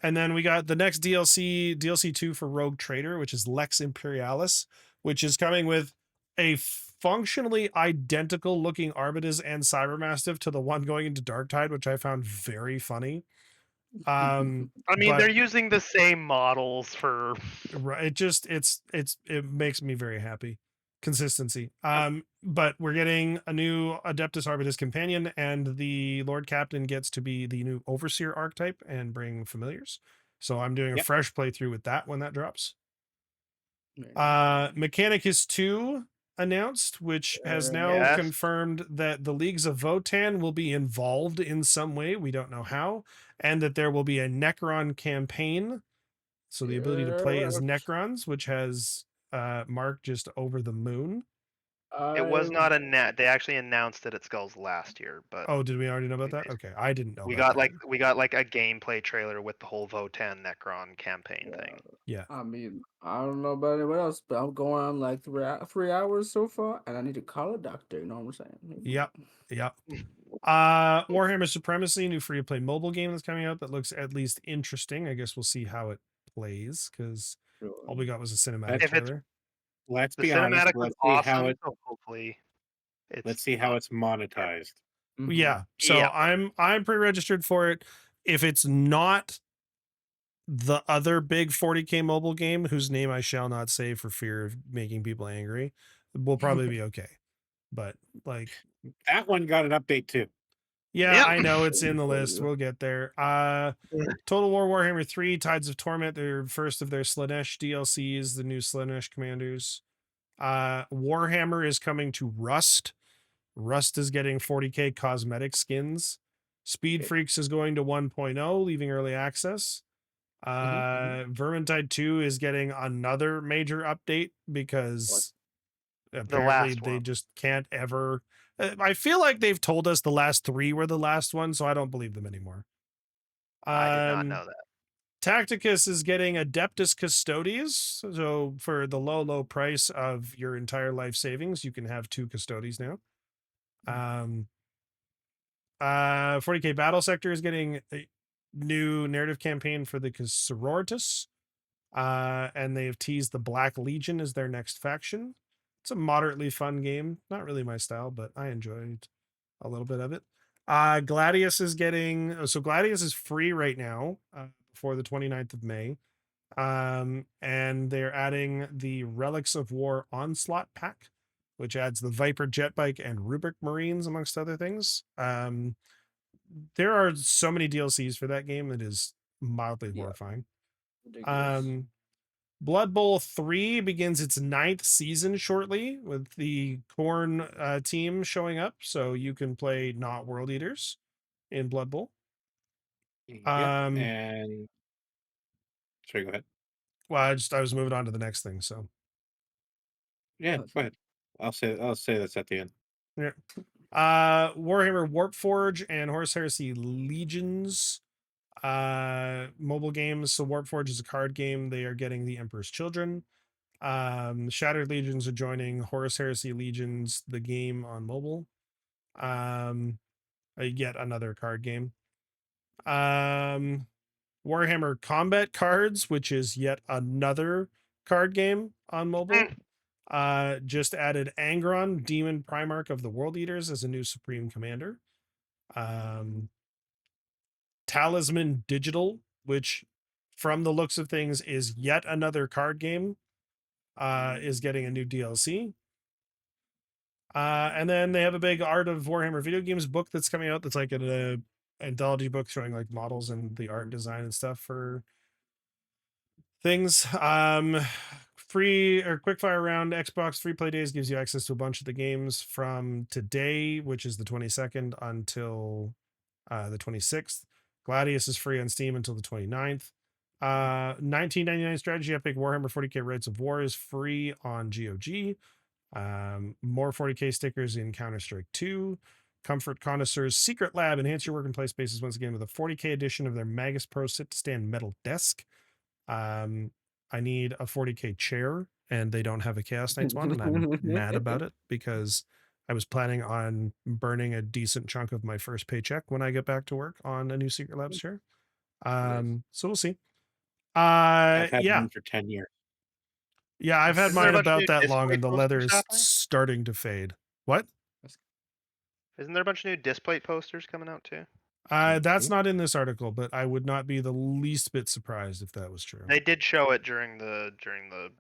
And then we got the next DLC 2 for Rogue Trader, which is Lex Imperialis, which is coming with a functionally identical looking Arbites and Cybermastiff to the one going into Darktide, which I found very funny. I mean, But they're using the same models for. it makes me very happy. Consistency. But we're getting a new Adeptus Arbitus companion, and the Lord Captain gets to be the new Overseer archetype and bring familiars. So I'm doing a Yep. fresh playthrough with that when that drops. Very nice. Mechanicus 2 announced, which has now Yes. confirmed that the Leagues of Votan will be involved in some way. We don't know how, and that there will be a Necron campaign. So the ability to play as Necrons, which has Mark just over the moon. It was not a net. They actually announced it at Skulls last year, but Oh, did we already know about that? Okay, I didn't know. we about got that. we got like a gameplay trailer with the whole Votan Necron campaign thing. Yeah. I mean, I don't know about anyone else, but I'm going on like 3 hours so far, and I need to call a doctor. You know what I'm saying? Yep. Warhammer Supremacy, new free to play mobile game that's coming out that looks at least interesting. I guess we'll see how it plays because all we got was a cinematic If it's trailer. Let's the be honest. cinematic was Let's see how awesome, it. so hopefully Let's see how it's monetized. Yeah. So Yeah. I'm pre-registered for it. If it's not the other big 40k mobile game whose name I shall not say for fear of making people angry, we'll probably be okay. But like That one got an update too. yeah, Yep. I know it's in the list. We'll get there. Total War Warhammer 3 Tides of Torment, their first of their Slanesh DLCs, the new Slanesh commanders. Warhammer is coming to Rust. Rust is getting 40k cosmetic skins. Speed Okay. Freaks is going to 1.0, leaving early access. Vermintide 2 is getting another major update because apparently last they one. just can't ever. I feel like they've told us the last 3 were the last one, so I don't believe them anymore. I did not know that. Tacticus is getting Adeptus Custodes. So for the low price of your entire life savings, you can have 2 Custodes now. 40k Battle Sector is getting a new narrative campaign for the Sororitas. And they have teased the Black Legion as their next faction. It's a moderately fun game. Not really my style, but I enjoyed a little bit of it. Gladius is getting... So Gladius is free right now before the 29th of May. And they're adding the Relics of War Onslaught pack, which adds the Viper Jetbike and Rubric Marines, amongst other things. There are so many DLCs for that game. It is mildly horrifying. Ridiculous. Blood Bowl 3 begins its 9th season shortly with the Corn team showing up, so you can play not World Eaters. in Blood Bowl. Yep. Um, And sorry, go ahead. well, I was moving on to the next thing. So Yeah, Oh, go ahead. I'll say that's at the end. yeah. Warhammer Warpforge and Horus Heresy Legions mobile games. So Warpforge is a card game. They are getting the Emperor's Children. Shattered Legions are joining Horus Heresy Legions, the game on mobile. Yet another card game. Warhammer Combat Cards, which is yet another card game on mobile. Just added Angron, Demon Primarch of the World Eaters, as a new Supreme Commander. Talisman Digital, which from the looks of things is yet another card game, is getting a new DLC. And then they have a big Art of Warhammer video games book that's coming out that's like an anthology book showing like models and the art design and stuff for things. Free or quickfire round Xbox free play days gives you access to a bunch of the games from today, which is the 22nd, until the 26th. Gladius is free on Steam until the 29th. 1999 strategy epic Warhammer 40k Rights of War is free on GOG. More 40k stickers in Counter-Strike 2. Comfort Connoisseur's Secret Lab enhance your work and play spaces once again with a 40k edition of their Magus Pro sit to stand metal desk. I need a 40k chair and they don't have a Chaos Knights one, and I'm mad about it because I was planning on burning a decent chunk of my first paycheck when I get back to work on a new Secret Labs chair. Nice. So we'll see. I've had Yeah. one for 10 years. Yeah, I've had Isn't there a mine bunch of about new that long display and the leather posters is happening? starting to fade. What? Isn't there a bunch of new display posters coming out too? That's not in this article, but I would not be the least bit surprised if that was true. They did show it during the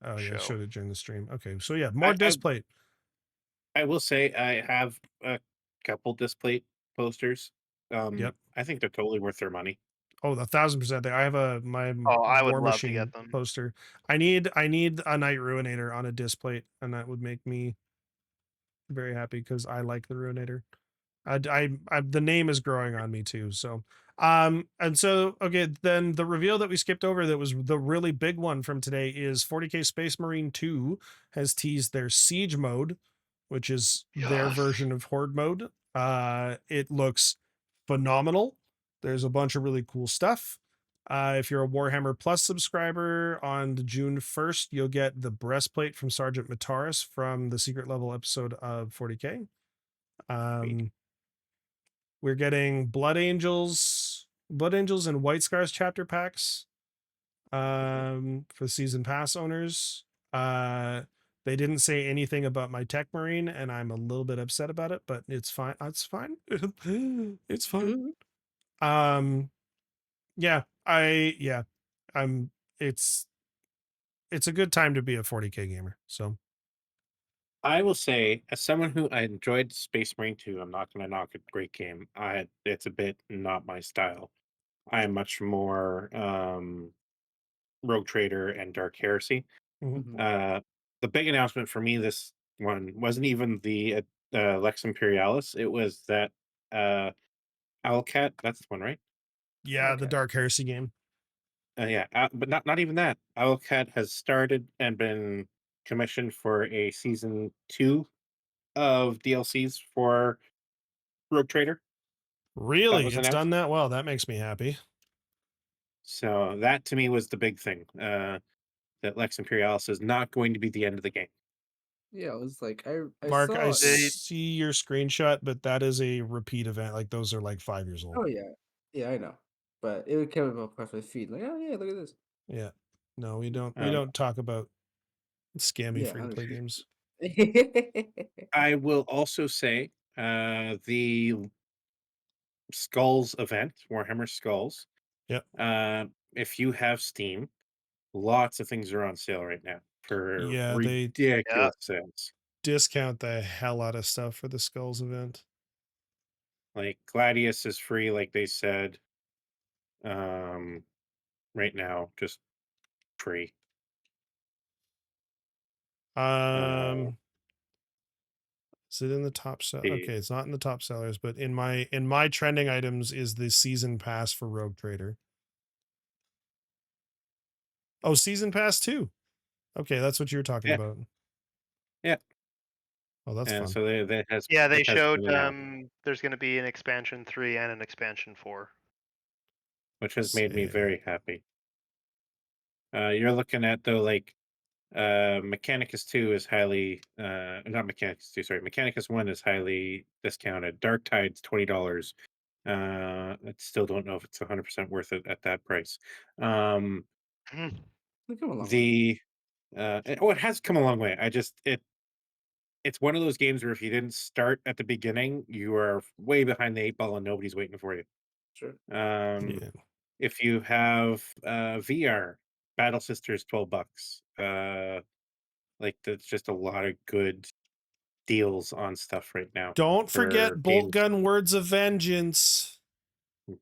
Oh yeah, I show. showed it during the stream. Okay, so yeah, more I display. I will say I have a couple display posters. Yep. I think they're totally worth their money. Oh, 1,000% there. I have my Oh, I would War love to Machine get them. poster. I need a Night Ruinator on a display, and that would make me very happy because I like the Ruinator. The name is growing on me too. So, and so, okay, then the reveal that we skipped over that was the really big one from today is 40k Space Marine 2 has teased their Siege mode, which is their Yes. version of Horde mode. It looks phenomenal. There's a bunch of really cool stuff. If you're a Warhammer Plus subscriber, on June 1st, you'll get the breastplate from Sergeant Mataris from the secret level episode of 40k. Sweet. We're getting Blood Angels and White Scars chapter packs for season pass owners. They didn't say anything about my Tech Marine, and I'm a little bit upset about it, but it's fine. It's fine. It's fine. Yeah, I'm it's a good time to be a 40k gamer. So I will say, as someone who I enjoyed Space Marine 2, I'm not going to knock a great game. It's a bit not my style. I am much more Rogue Trader and Dark Heresy. mhm. The big announcement for me this one wasn't even the Lex Imperialis. It was that Owlcat. That's the one, right? Yeah, the Okay. Dark Heresy game. Yeah, but not even that. Owlcat has started and been commissioned for a season 2 of DLCs for Rogue Trader. That Really, was it's announced. done that well. That makes me happy. So that to me was the big thing. That Lex Imperialis is not going to be the end of the game. Yeah, I was like, I Mark, I saw. They see your screenshot, but that is a repeat event. Like those are like 5 years old. Oh yeah, yeah, I know. But it would come up across my feed like, oh yeah, look at this. Yeah. No, we don't. We Um, don't talk about scammy Yeah, free to play games. 100%. I will also say the Skulls event, Warhammer Skulls. Yep. If you have Steam, lots of things are on sale right now for Yeah, they yeah. ridiculous sales. discount the hell out of stuff for the Skulls event. Like Gladius is free, like they said. Um, right now, just free. Uh, Um, Is it in the top sell? The- Okay, it's not in the top sellers, but in my trending items is the season pass for Rogue Trader. Oh, season pass too. Okay, that's what you were talking Yeah. about. Yeah. Oh, that's and fun. so that has Yeah, they it has showed been out, there's going to be an expansion 3 and an expansion 4. which has made me Sick. very happy. You're looking at though like Mechanicus 2 is highly not Mechanicus 2, sorry, Mechanicus 1 is highly discounted. Dark Tide's $20. I still don't know if it's 100% worth it at that price. Hmm. They come a long way. The it has come a long way. It's one of those games where if you didn't start at the beginning, you are way behind the 8 ball and nobody's waiting for you. Sure. Yeah. If you have VR, Battle Sisters $12. Like that's just a lot of good deals on stuff right now. Don't for forget Bolt games. Gun Words of Vengeance.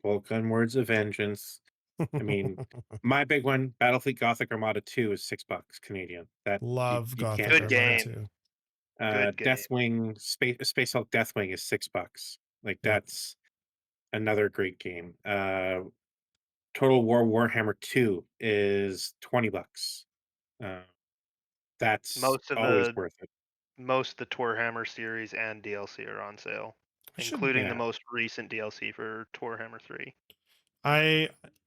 Bolt Gun Words of Vengeance. I mean, my big one, Battlefleet Gothic Armada 2 is $6 Canadian. That Love you Gothic can't Good beat Armada that. game. too. Good game. Deathwing Space Hulk Deathwing is $6. Like Yeah. that's another great game. Total War Warhammer 2 is $20. That's Most of always the worth it. most of the Torhammer series and DLC are on sale, I should including Yeah. the most recent DLC for Torhammer 3.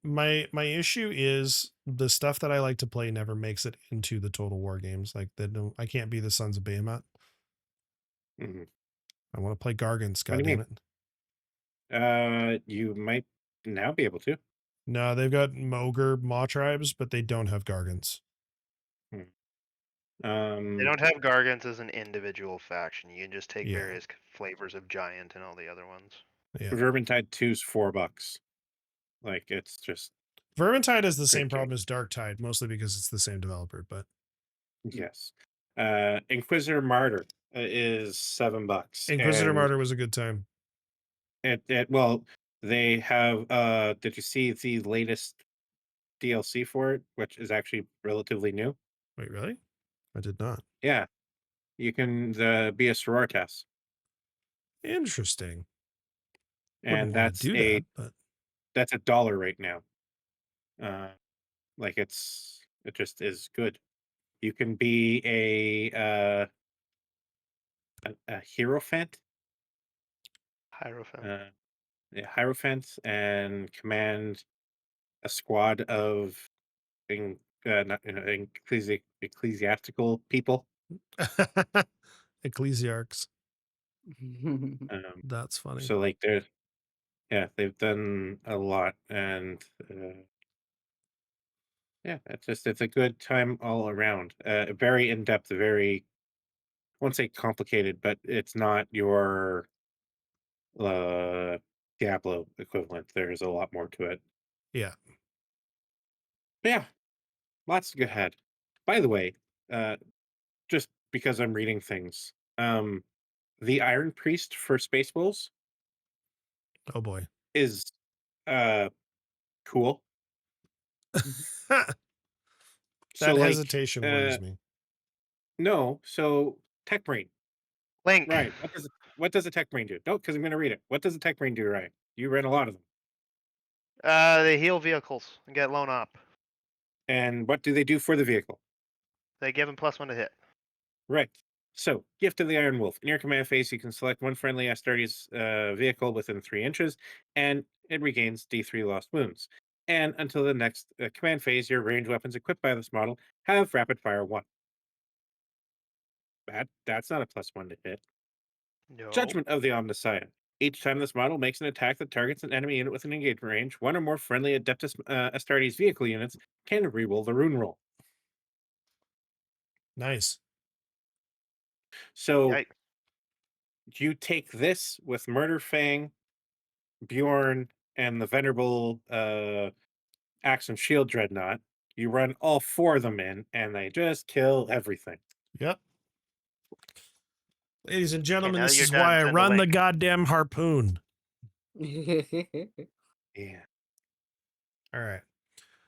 my issue is the stuff that I like to play never makes it into the Total War games. Like I can't be the Sons of Behemoth. Mhm. I want to play Gargants, What do you goddammit. it. You might now be able to. No, they've got Mogre Maw tribes, but they don't have Gargants. Hmm. They don't have Gargants as an individual faction. You can just take Yeah. various flavors of Giant and all the other ones. Yeah. Vermintide 2's $4. Like it's just Vermintide has the Great same game. problem as Dark Tide, mostly because it's the same developer, but yes. Inquisitor Martyr is $7. Inquisitor and Martyr was a good time. well, they have did you see the latest DLC for it, which is actually relatively new? Wait, really? I did not. Yeah. You can be a sororitas. Interesting. And Wouldn't want to do that, but that's $1 right now. Like it just is good. You can be a hierophant, Hierophant. hierophant, and command a squad of not, ecclesiastical people. Ecclesiarchs. Um, That's funny. so like they've done a lot, and yeah, it's a good time all around. Very in depth, very, I won't say complicated, but it's not your Diablo equivalent. There's a lot more to it. Yeah. But yeah, lots to go ahead. By the way, uh, just because I'm reading things, the Iron Priest for Space Wolves Oh boy. is uh cool. That So like, hesitation worries me. no, so Tech Brain, Link. right? What does a Tech Brain do? No, because I'm going to read it. What does a Tech Brain do, right? You read a lot of them. They heal vehicles and get blown up. And what do they do for the vehicle? They give him +1 to hit. Right. So, Gift of the Iron Wolf. In your command phase, you can select one friendly Astartes vehicle within 3 inches, and it regains D3 lost wounds. And until the next command phase, your ranged weapons equipped by this model have rapid fire 1. That's not a +1 to hit. No. Judgment of the Omnissiah. Each time this model makes an attack that targets an enemy unit within engagement range, one or more friendly Adeptus Astartes vehicle units can reroll the rune roll. Nice. So Yikes. you take this with Murder Fang, Bjorn, and the Venerable Axe and Shield Dreadnought. You run all 4 of them in, and they just kill everything. Yep. Ladies and gentlemen, now this you're is done, why I send a run the link. goddamn harpoon. Yeah. All right.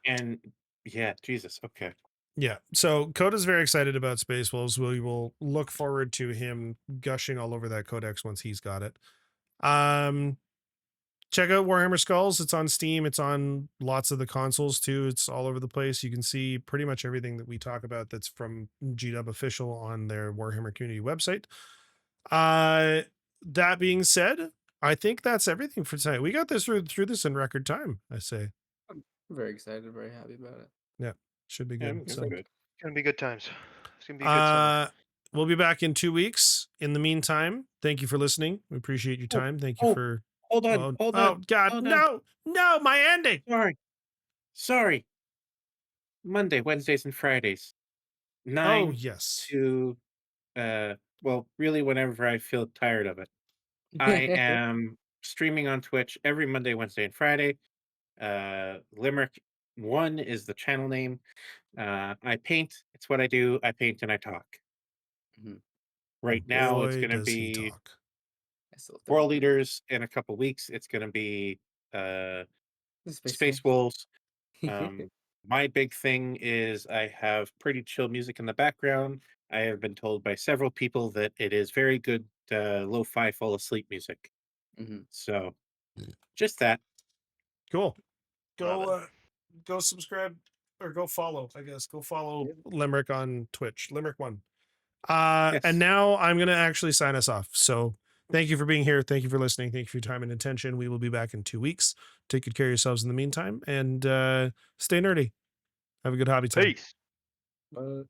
And yeah, Jesus. Okay. Yeah. So Coda's very excited about Space Wolves. We will look forward to him gushing all over that codex once he's got it. Check out Warhammer Skulls. It's on Steam. It's on lots of the consoles too. It's all over the place. You can see pretty much everything that we talk about that's from GW Official on their Warhammer community website. That being said, I think that's everything for tonight. We got this through this in record time, I say. I'm very excited, very happy about it. Yeah, should be Yeah, good. it's So, good. It's gonna be good times. It's gonna be a good summer. we'll be back in 2 weeks. In the meantime, thank you for listening. We appreciate your Oh, time. Thank you oh, for. Hold on, Oh, hold oh on. God, hold on. no, my ending. Sorry. Monday, Wednesdays, and Fridays, Oh 9 yes. to well, really whenever I feel tired of it. I am streaming on Twitch every Monday, Wednesday, and Friday. Limerick 1 is the channel name. I paint. It's what I do. I paint and I talk. Mhm. Right now, it's Boy, going to does he be talk. I still don't World know. Eaters in a couple weeks. It's going to be The Space Wolves. My big thing is I have pretty chill music in the background. I have been told by several people that it is very good lo-fi fall asleep music. Mhm. So just that. Cool. Love it. Go subscribe or go follow, I guess. Go follow Yep. Limerick on Twitch. Limerick1. Yes. And now I'm going to actually sign us off. So thank you for being here. Thank you for listening. Thank you for your time and attention. We will be back in 2 weeks. Take good care of yourselves in the meantime and stay nerdy. Have a good hobby time. Peace. But